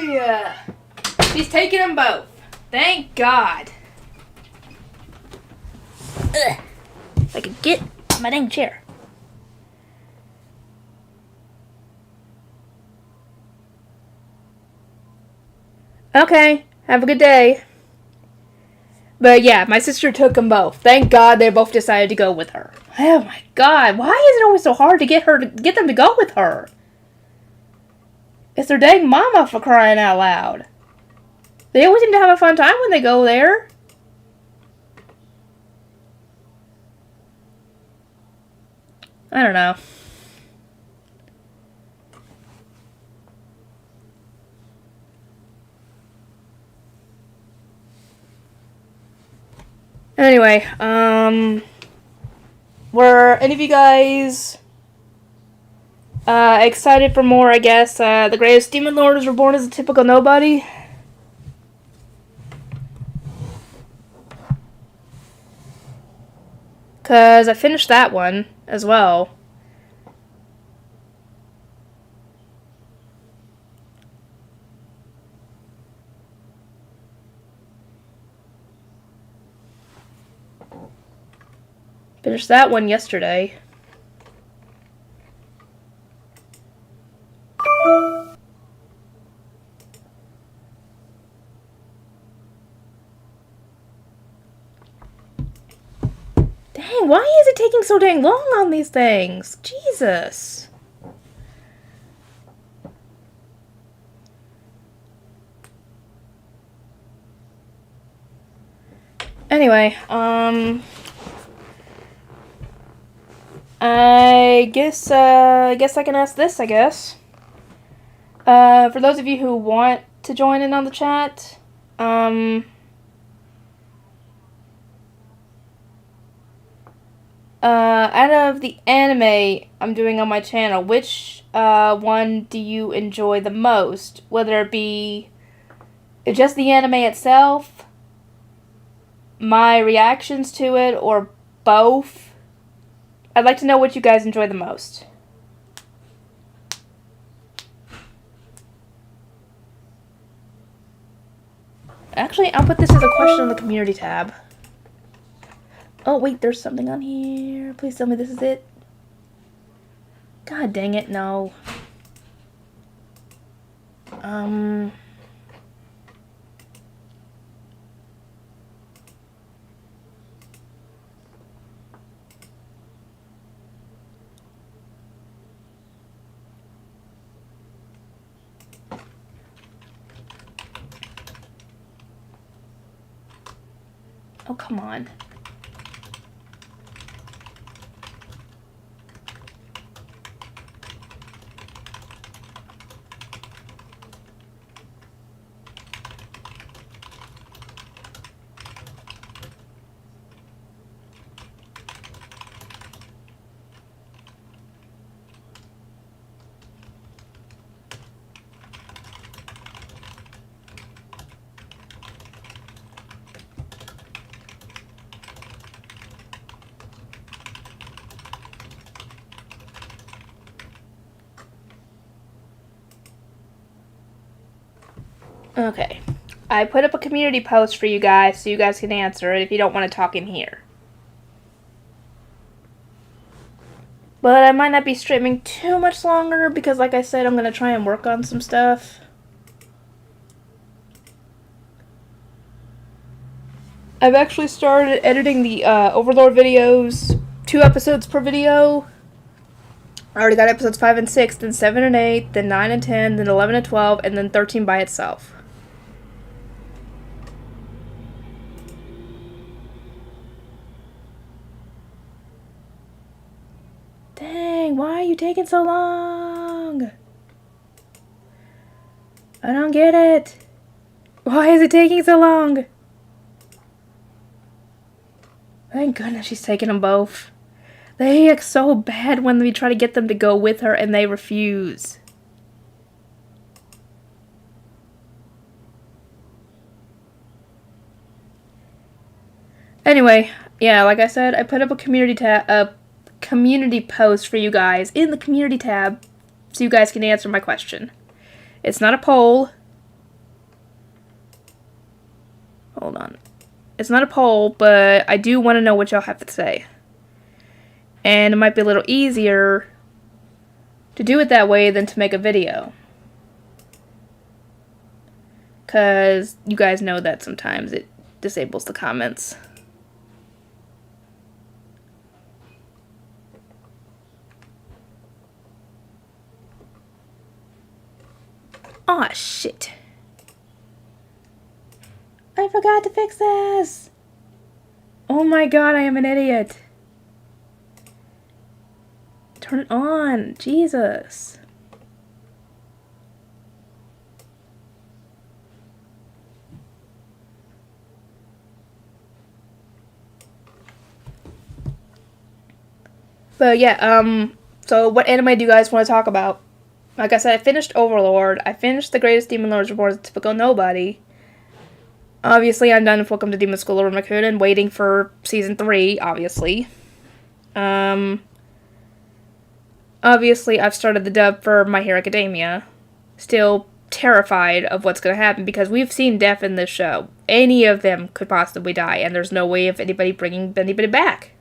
Yeah. She's taking them both. Thank God. Ugh. If I could get my dang chair. Okay, have a good day. But yeah, my sister took them both. Thank God they both decided to go with her. Oh my God, why is it always so hard to get them to go with her? It's their dang mama, for crying out loud. They always seem to have a fun time when they go there. I don't know. Anyway, were any of you guys excited for more, I guess? The Greatest Demon Lord is Reborn as a Typical Nobody? Because I finished that one as well. Finished that one yesterday. Dang, why is it taking so dang long on these things? Jesus. Anyway, I guess I can ask this, I guess. For those of you who want to join in on the chat, out of the anime I'm doing on my channel, which one do you enjoy the most? Whether it be just the anime itself, my reactions to it, or both? I'd like to know what you guys enjoy the most. Actually, I'll put this as a question on the community tab. Oh, wait, there's something on here. Please tell me this is it. God dang it, no. Oh, come on. Okay. I put up a community post for you guys so you guys can answer it if you don't want to talk in here. But I might not be streaming too much longer because, like I said, I'm going to try and work on some stuff. I've actually started editing the Overlord videos, 2 episodes per video. I already got episodes 5 and 6, then 7 and 8, then 9 and 10, then 11 and 12, and then 13 by itself. Dang, why are you taking so long? I don't get it. Why is it taking so long? Thank goodness she's taking them both. They act so bad when we try to get them to go with her and they refuse. Anyway, yeah, like I said, I put up a community post for you guys in the community tab so you guys can answer my question. It's not a poll. Hold on. It's not a poll, but I do want to know what y'all have to say. And it might be a little easier to do it that way than to make a video. Because you guys know that sometimes it disables the comments. Aw, shit. I forgot to fix this. Oh my god, I am an idiot. Turn it on. Jesus. But yeah, so what anime do you guys want to talk about? Like I said, I finished Overlord. I finished The Greatest Demon Lords Report as a Typical Nobody. Obviously, I'm done with Welcome to Demon School of Raccoon, waiting for Season 3, obviously. Obviously, I've started the dub for My Hero Academia. Still terrified of what's going to happen, because we've seen death in this show. Any of them could possibly die, and there's no way of anybody bringing anybody back.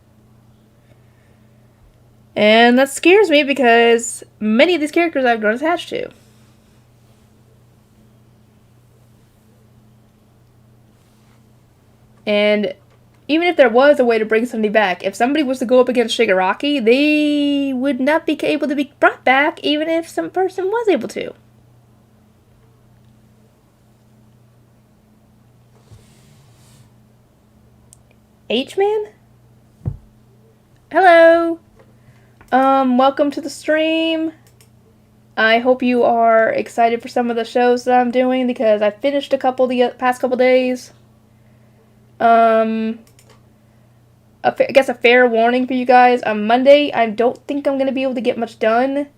And that scares me, because many of these characters I've grown attached to. And even if there was a way to bring somebody back, if somebody was to go up against Shigaraki, they would not be able to be brought back, even if some person was able to. H-Man? Hello! Welcome to the stream. I hope you are excited for some of the shows that I'm doing, because I finished a couple the past couple days. I guess a fair warning for you guys. On Monday, I don't think I'm going to be able to get much done.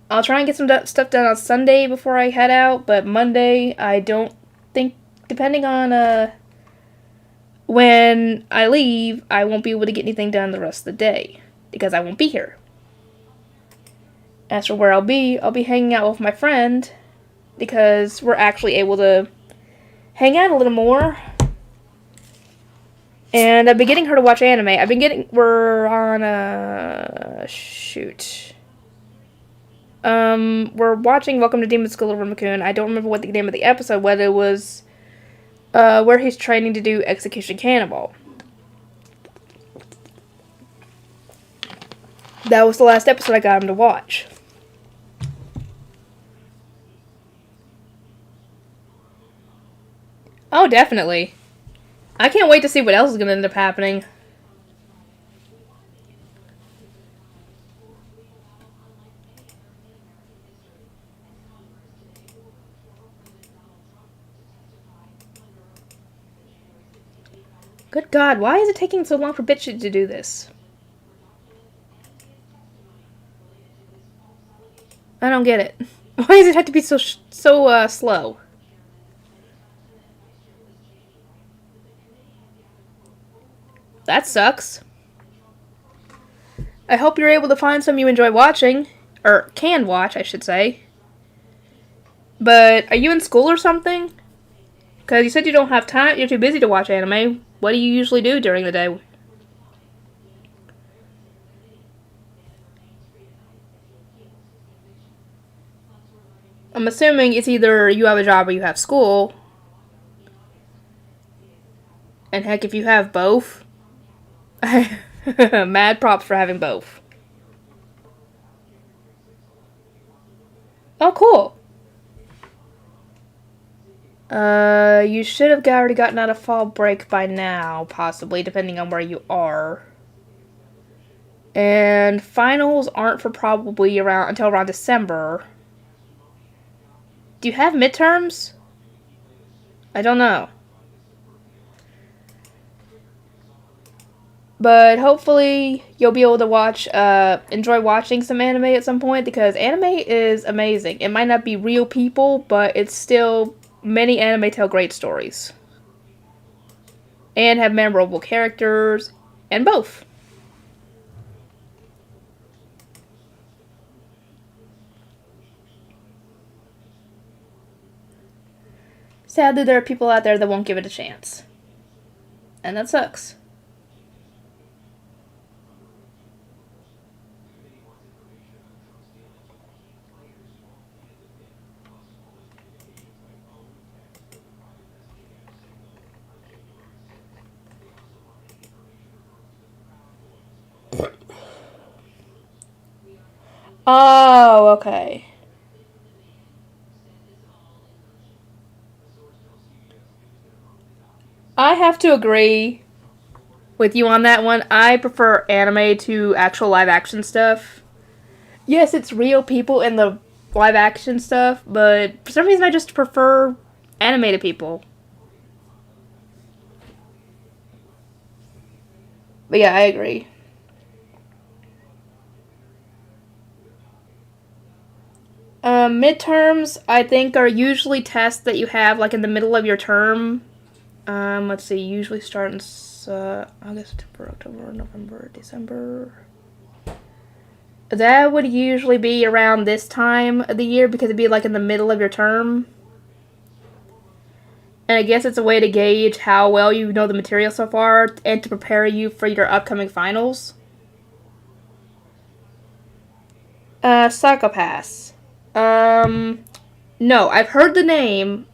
I'll try and get some stuff done on Sunday before I head out, but Monday, I don't think, depending on when I leave, I won't be able to get anything done the rest of the day, because I won't be here. As for where I'll be hanging out with my friend, because we're actually able to hang out a little more. And I've been getting her to watch anime. We're on shoot. We're watching Welcome to Demon School of Raccoon. I don't remember what the name of the episode, whether it was, where he's training to do Execution Cannibal. That was the last episode I got him to watch. Oh, definitely. I can't wait to see what else is going to end up happening. Good God, why is it taking so long for BitChute to do this? I don't get it. Why does it have to be so slow? That sucks. I hope you're able to find some you enjoy watching. Or can watch, I should say. But are you in school or something? Because you said you don't have time, you're too busy to watch anime. What do you usually do during the day? I'm assuming it's either you have a job or you have school. And heck, if you have both, mad props for having both. Oh, cool. You should have already gotten out of fall break by now, possibly, depending on where you are. And finals aren't for probably until around December. Do you have midterms? I don't know. But hopefully you'll be able to enjoy watching some anime at some point, because anime is amazing. It might not be real people, but it's still, many anime tell great stories. And have memorable characters, and both. sadly, there are people out there that won't give it a chance. And that sucks. Oh, okay. I have to agree with you on that one. I prefer anime to actual live action stuff. Yes, it's real people in the live action stuff, but for some reason I just prefer animated people. But yeah, I agree. Midterms, I think, are usually tests that you have like in the middle of your term. Let's see, usually start in August, September, October, November, December. That would usually be around this time of the year because it'd be like in the middle of your term. And I guess it's a way to gauge how well you know the material so far and to prepare you for your upcoming finals. Psychopaths. No, I've heard the name,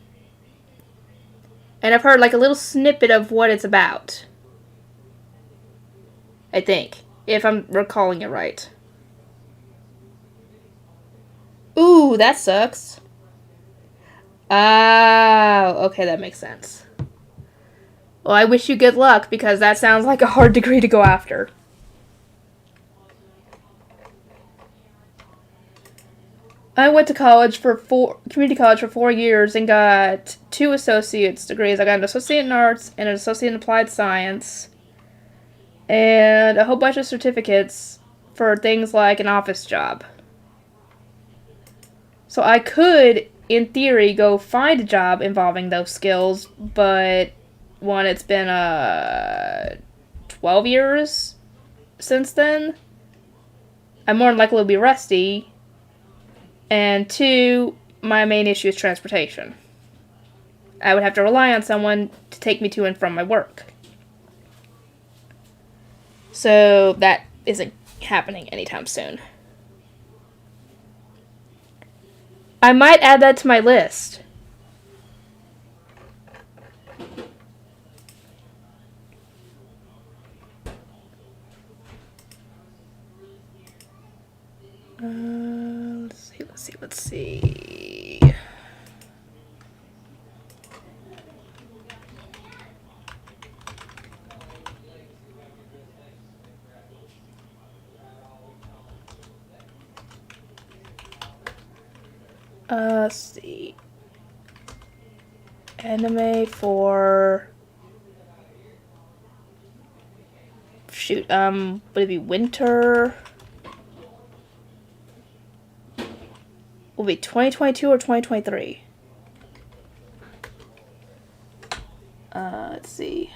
and I've heard like a little snippet of what it's about. I think, if I'm recalling it right. Ooh, that sucks. Okay, that makes sense. Well, I wish you good luck because that sounds like a hard degree to go after. I went to community college for 4 years and got 2 associate's degrees. I got an associate in arts and an associate in applied science, and a whole bunch of certificates for things like an office job. So I could, in theory, go find a job involving those skills, but one, it's been 12 years since then. I'm more than likely to be rusty. And two, my main issue is transportation. I would have to rely on someone to take me to and from my work. So that isn't happening anytime soon. I might add that to my list. Let's see. Let's see. Anime for... Shoot, would it be winter? Will it be 2022 or 2023? Let's see.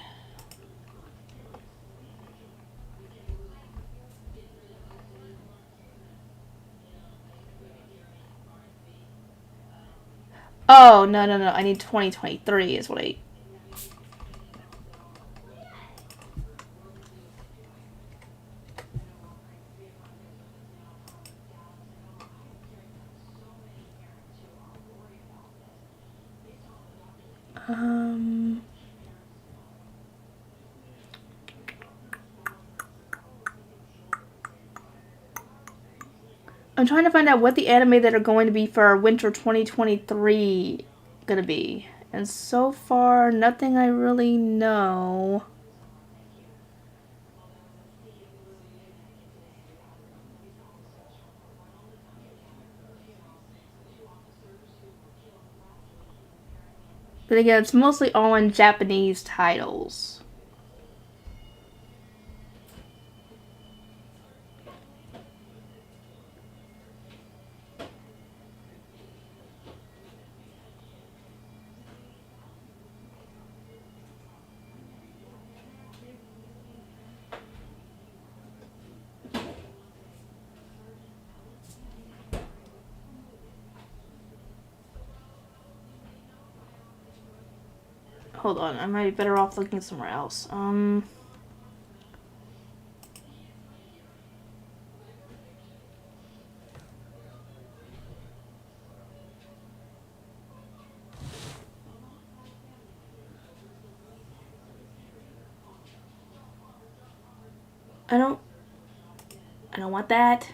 Oh, no. I need 2023 is what I... I'm trying to find out what the anime that are going to be for winter 2023 gonna be. And so far, nothing I really know. But again, it's mostly all in Japanese titles. Hold on, I might be better off looking somewhere else. I don't want that.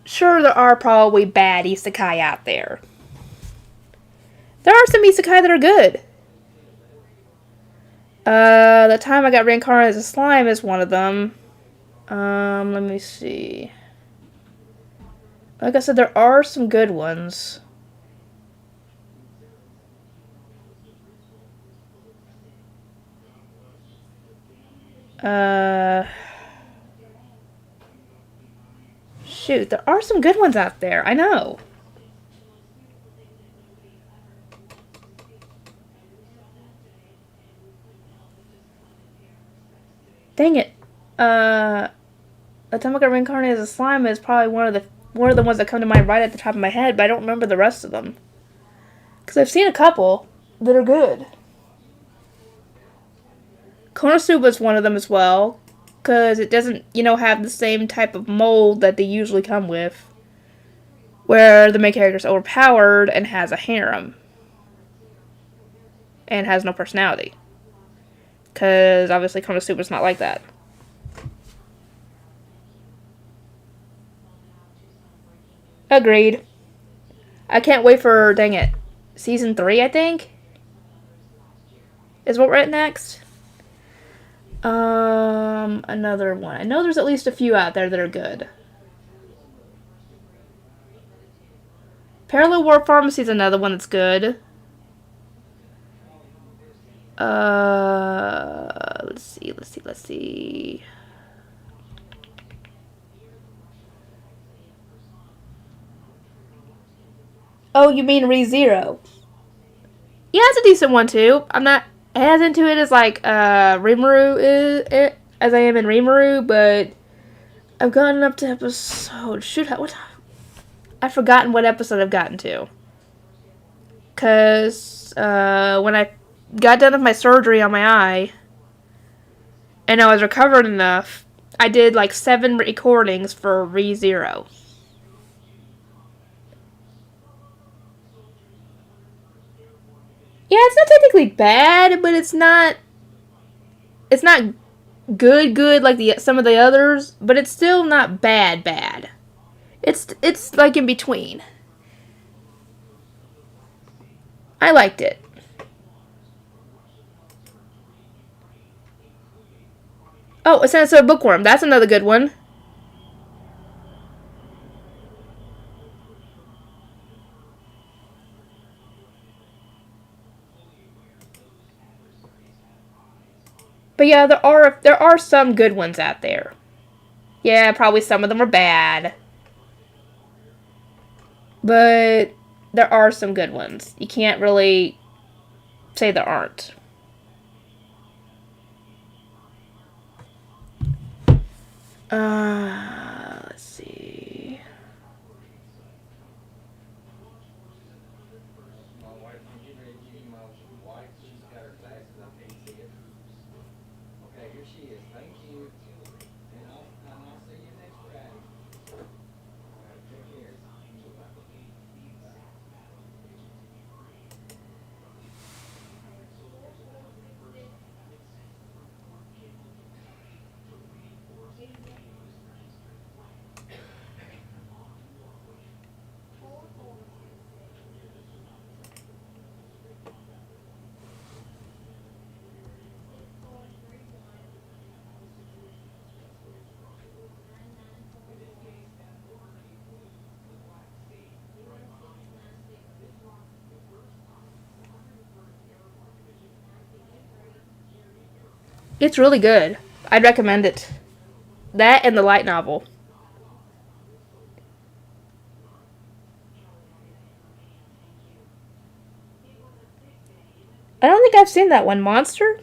Sure, there are probably bad isekai out there. There are some isekai that are good. The time I got reincarnated as a slime is one of them. Let me see. Like I said, there are some good ones. Shoot, there are some good ones out there. I know. Dang it. The time I got reincarnated as a slime is probably one of the ones that come to mind right at the top of my head, but I don't remember the rest of them. Because I've seen a couple that are good. Konosuba is one of them as well, because it doesn't, have the same type of mold that they usually come with, where the main character is overpowered and has a harem, and has no personality. Because obviously Konosuba is not like that. Agreed. I can't wait for, dang it, season 3, I think, is what we're at next. Another one. I know there's at least a few out there that are good. Parallel War Pharmacy is another one that's good. Let's see. Oh, you mean ReZero? Yeah, it's a decent one too. I'm not as into it as like Rimuru is, as I am in Rimuru, but I've gotten up to episode. Shoot, what? I've forgotten what episode I've gotten to. Cause when I got done with my surgery on my eye, and I was recovered enough, I did like 7 recordings for ReZero. Yeah, it's not technically bad, but it's not good like some of the others, but it's still not bad. It's like in between. I liked it. Oh, a Sensor Bookworm. That's another good one. But yeah, there are some good ones out there. Yeah, probably some of them are bad. But there are some good ones. You can't really say there aren't. Let's see. It's really good. I'd recommend it. That and the light novel. I've seen that one. Monster?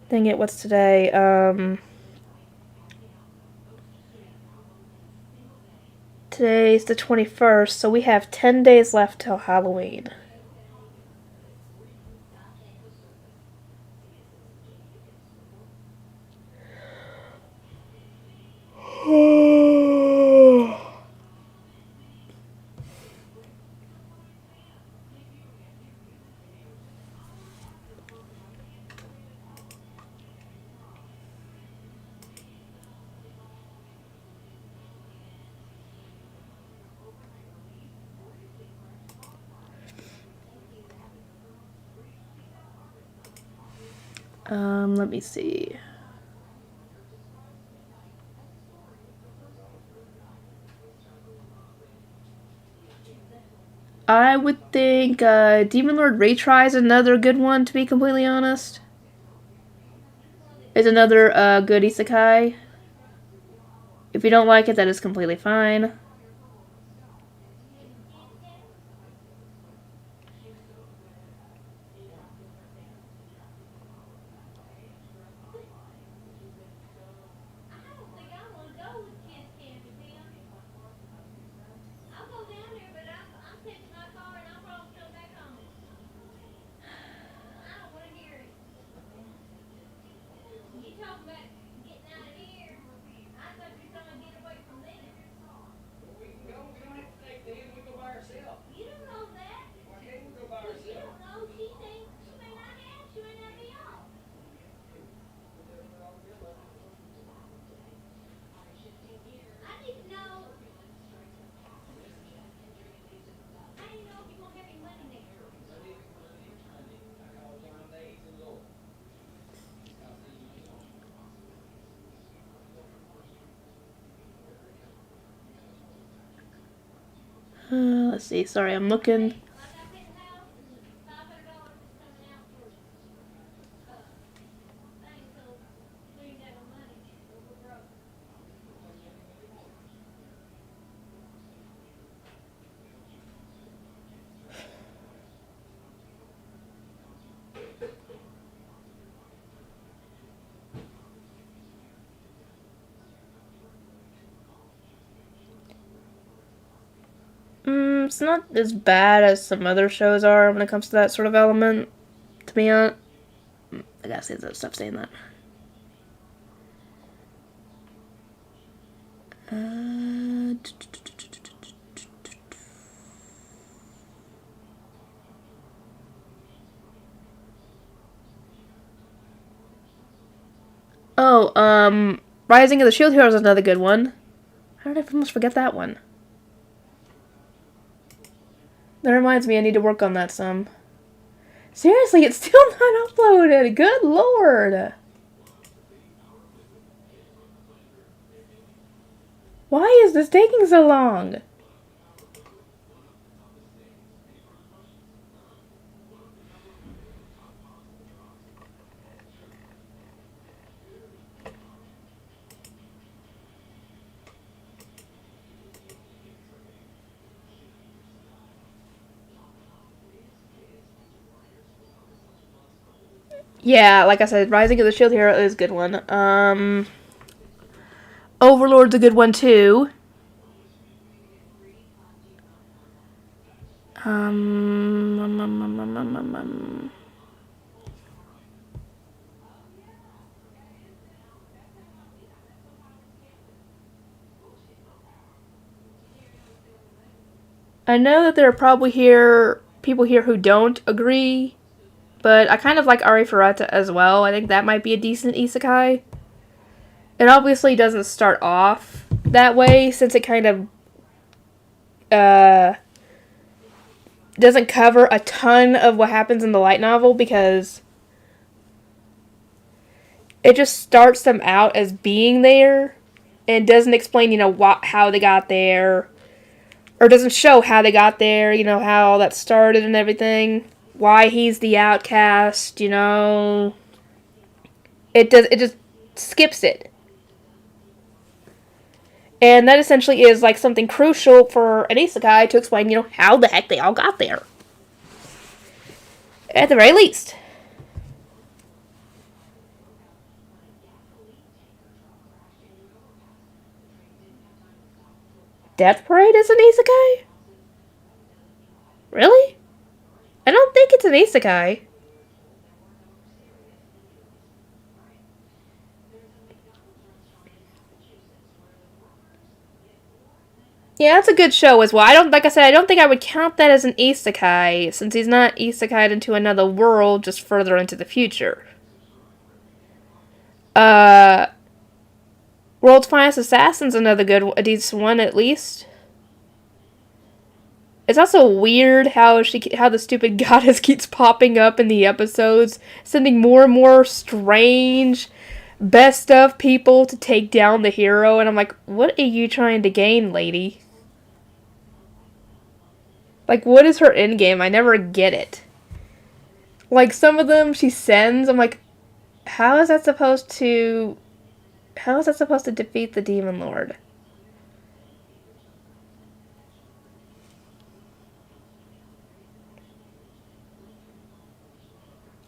Dang it, what's today? Today's the 21st, so we have 10 days left till Halloween. Let me see. I would think Demon Lord Retry is another good one, to be completely honest. It's another good isekai. If you don't like it, that is completely fine. I don't think I want to go with kids camping, Tim. I'll go down there, but I'm taking my car and I'll probably come back home. I don't want to hear it. You talking about getting out of here? I thought you were trying to get away from them. We can go. We don't have to take them. We go by ourselves. You don't know that. Why can't we go by But you ourselves? don't know. She thinks she may not have. She may not be off. I need to know. I need to know if you're gonna have any money next year. Let's see. Sorry, I'm looking. Like I said, the house is $500 is coming out for things, so we ain't got no money. We're broke. It's not as bad as some other shows are when it comes to that sort of element. To be honest, I gotta say that stuff saying that. Rising of the Shield Hero is another good one. How did I almost forget that one? That reminds me, I need to work on that some. Seriously, it's still not uploaded. Good lord. Why is this taking so long? Yeah, like I said, Rising of the Shield Hero is a good one. Overlord's a good one too. I know that there are probably people here who don't agree, but I kind of like Ari Ferrata as well. I think that might be a decent isekai. It obviously doesn't start off that way, since it kind of doesn't cover a ton of what happens in the light novel, because it just starts them out as being there and doesn't explain, how they got there, or doesn't show how they got there, how all that started and everything, why he's the outcast, it just skips it. And that essentially is like something crucial for an isekai to explain, how the heck they all got there. At the very least. Death Parade is an isekai? Really? I don't think it's an isekai. Yeah, that's a good show as well. I don't think I would count that as an isekai, since he's not isekai'd into another world, just further into the future. World's Finest Assassin's another a decent one, at least. It's also weird how the stupid goddess keeps popping up in the episodes, sending more and more strange, best of people to take down the hero, and I'm like, what are you trying to gain, lady? Like, what is her endgame? I never get it. Like, some of them she sends, I'm like, how is that supposed to defeat the Demon Lord?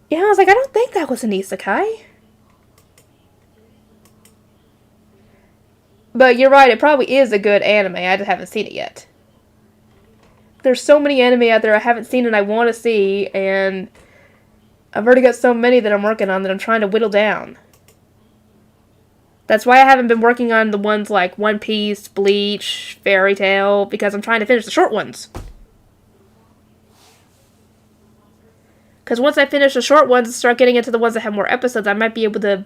Yeah, I was like, I don't think that was an isekai. But you're right, it probably is a good anime. I just haven't seen it yet. There's so many anime out there I haven't seen and I want to see, and I've already got so many that I'm working on that I'm trying to whittle down. That's why I haven't been working on the ones like One Piece, Bleach, Fairy Tail, because I'm trying to finish the short ones. Because once I finish the short ones and start getting into the ones that have more episodes, I might be able to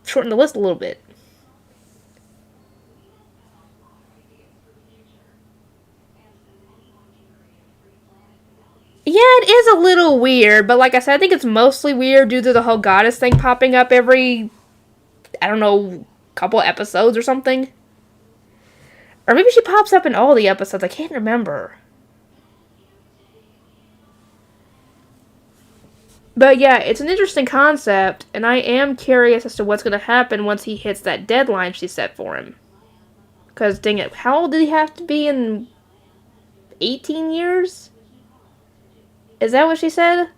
shorten the list a little bit. Yeah, it is a little weird, but like I said, I think it's mostly weird due to the whole goddess thing popping up every, I don't know, couple episodes or something. Or maybe she pops up in all the episodes, I can't remember. But yeah, it's an interesting concept, and I am curious as to what's going to happen once he hits that deadline she set for him. Because, dang it, how old did he have to be in 18 years? Is that what she said?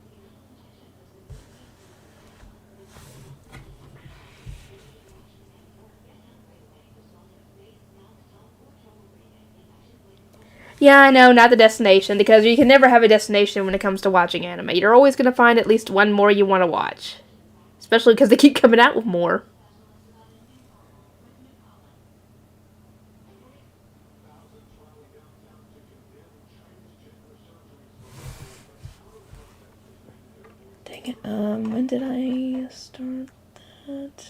Yeah, I know, not the destination, because you can never have a destination when it comes to watching anime. You're always going to find at least one more you want to watch. Especially because they keep coming out with more. Dang it, when did I start that?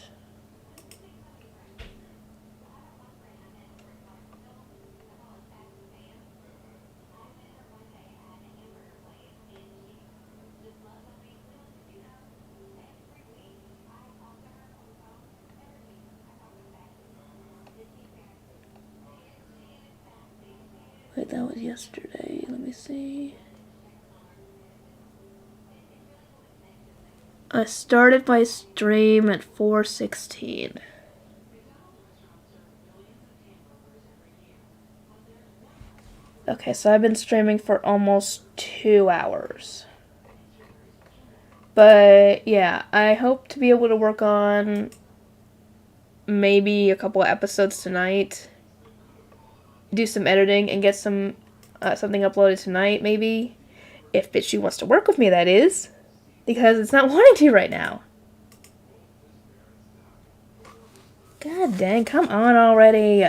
Wait, that was yesterday. Let me see. I started my stream at 4:16. Okay, so I've been streaming for almost 2 hours. But yeah, I hope to be able to work on maybe a couple of episodes tonight. Do some editing and get something uploaded tonight, maybe. If Bitchy wants to work with me, that is. Because it's not wanting to right now. God dang, come on already.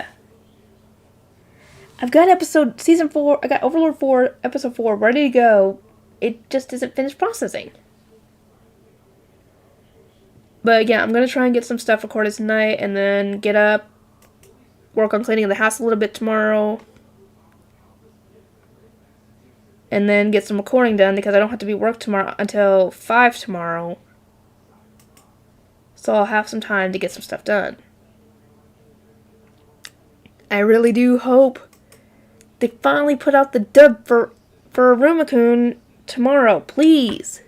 I've got season 4, I got Overlord 4, episode 4 ready to go. It just isn't finished processing. But yeah, I'm going to try and get some stuff recorded tonight and then get up, work on cleaning the house a little bit tomorrow. And then get some recording done because I don't have to be work tomorrow until 5 tomorrow. So I'll have some time to get some stuff done. I really do hope they finally put out the dub for Rumakun tomorrow, please.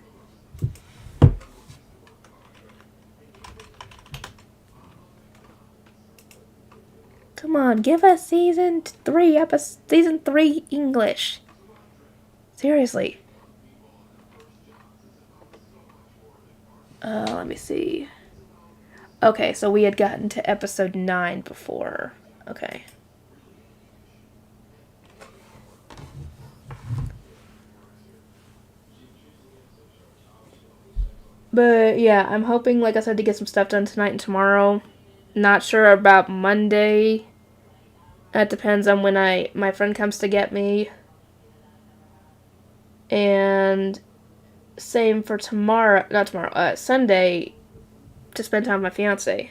Come on, give us season 3 English. Seriously. Let me see. Okay, so we had gotten to episode 9 before. Okay. But yeah, I'm hoping, like I said, to get some stuff done tonight and tomorrow. Not sure about Monday. That depends on when my friend comes to get me. And same for tomorrow, not tomorrow, Sunday, to spend time with my fiance.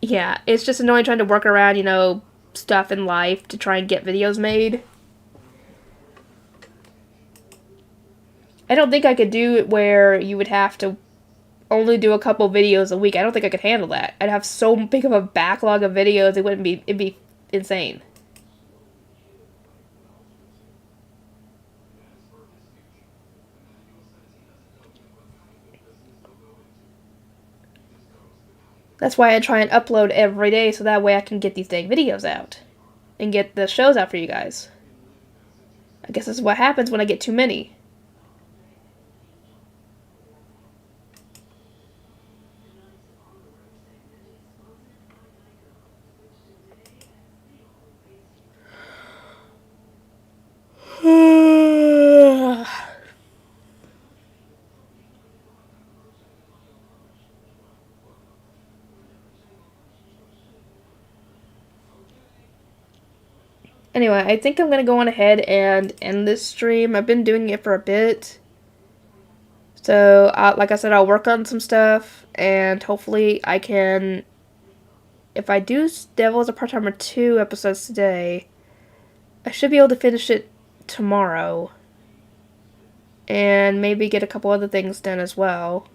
Yeah, it's just annoying trying to work around, stuff in life to try and get videos made. I don't think I could do it where you would have to only do a couple videos a week. I don't think I could handle that. I'd have so big of a backlog of videos, it'd be insane. That's why I try and upload every day, so that way I can get these dang videos out. And get the shows out for you guys. I guess this is what happens when I get too many. Anyway, I think I'm going to go on ahead and end this stream. I've been doing it for a bit. So, like I said, I'll work on some stuff. And hopefully I can... If I do Devil as a Part-Timer 2 episodes today, I should be able to finish it tomorrow. And maybe get a couple other things done as well.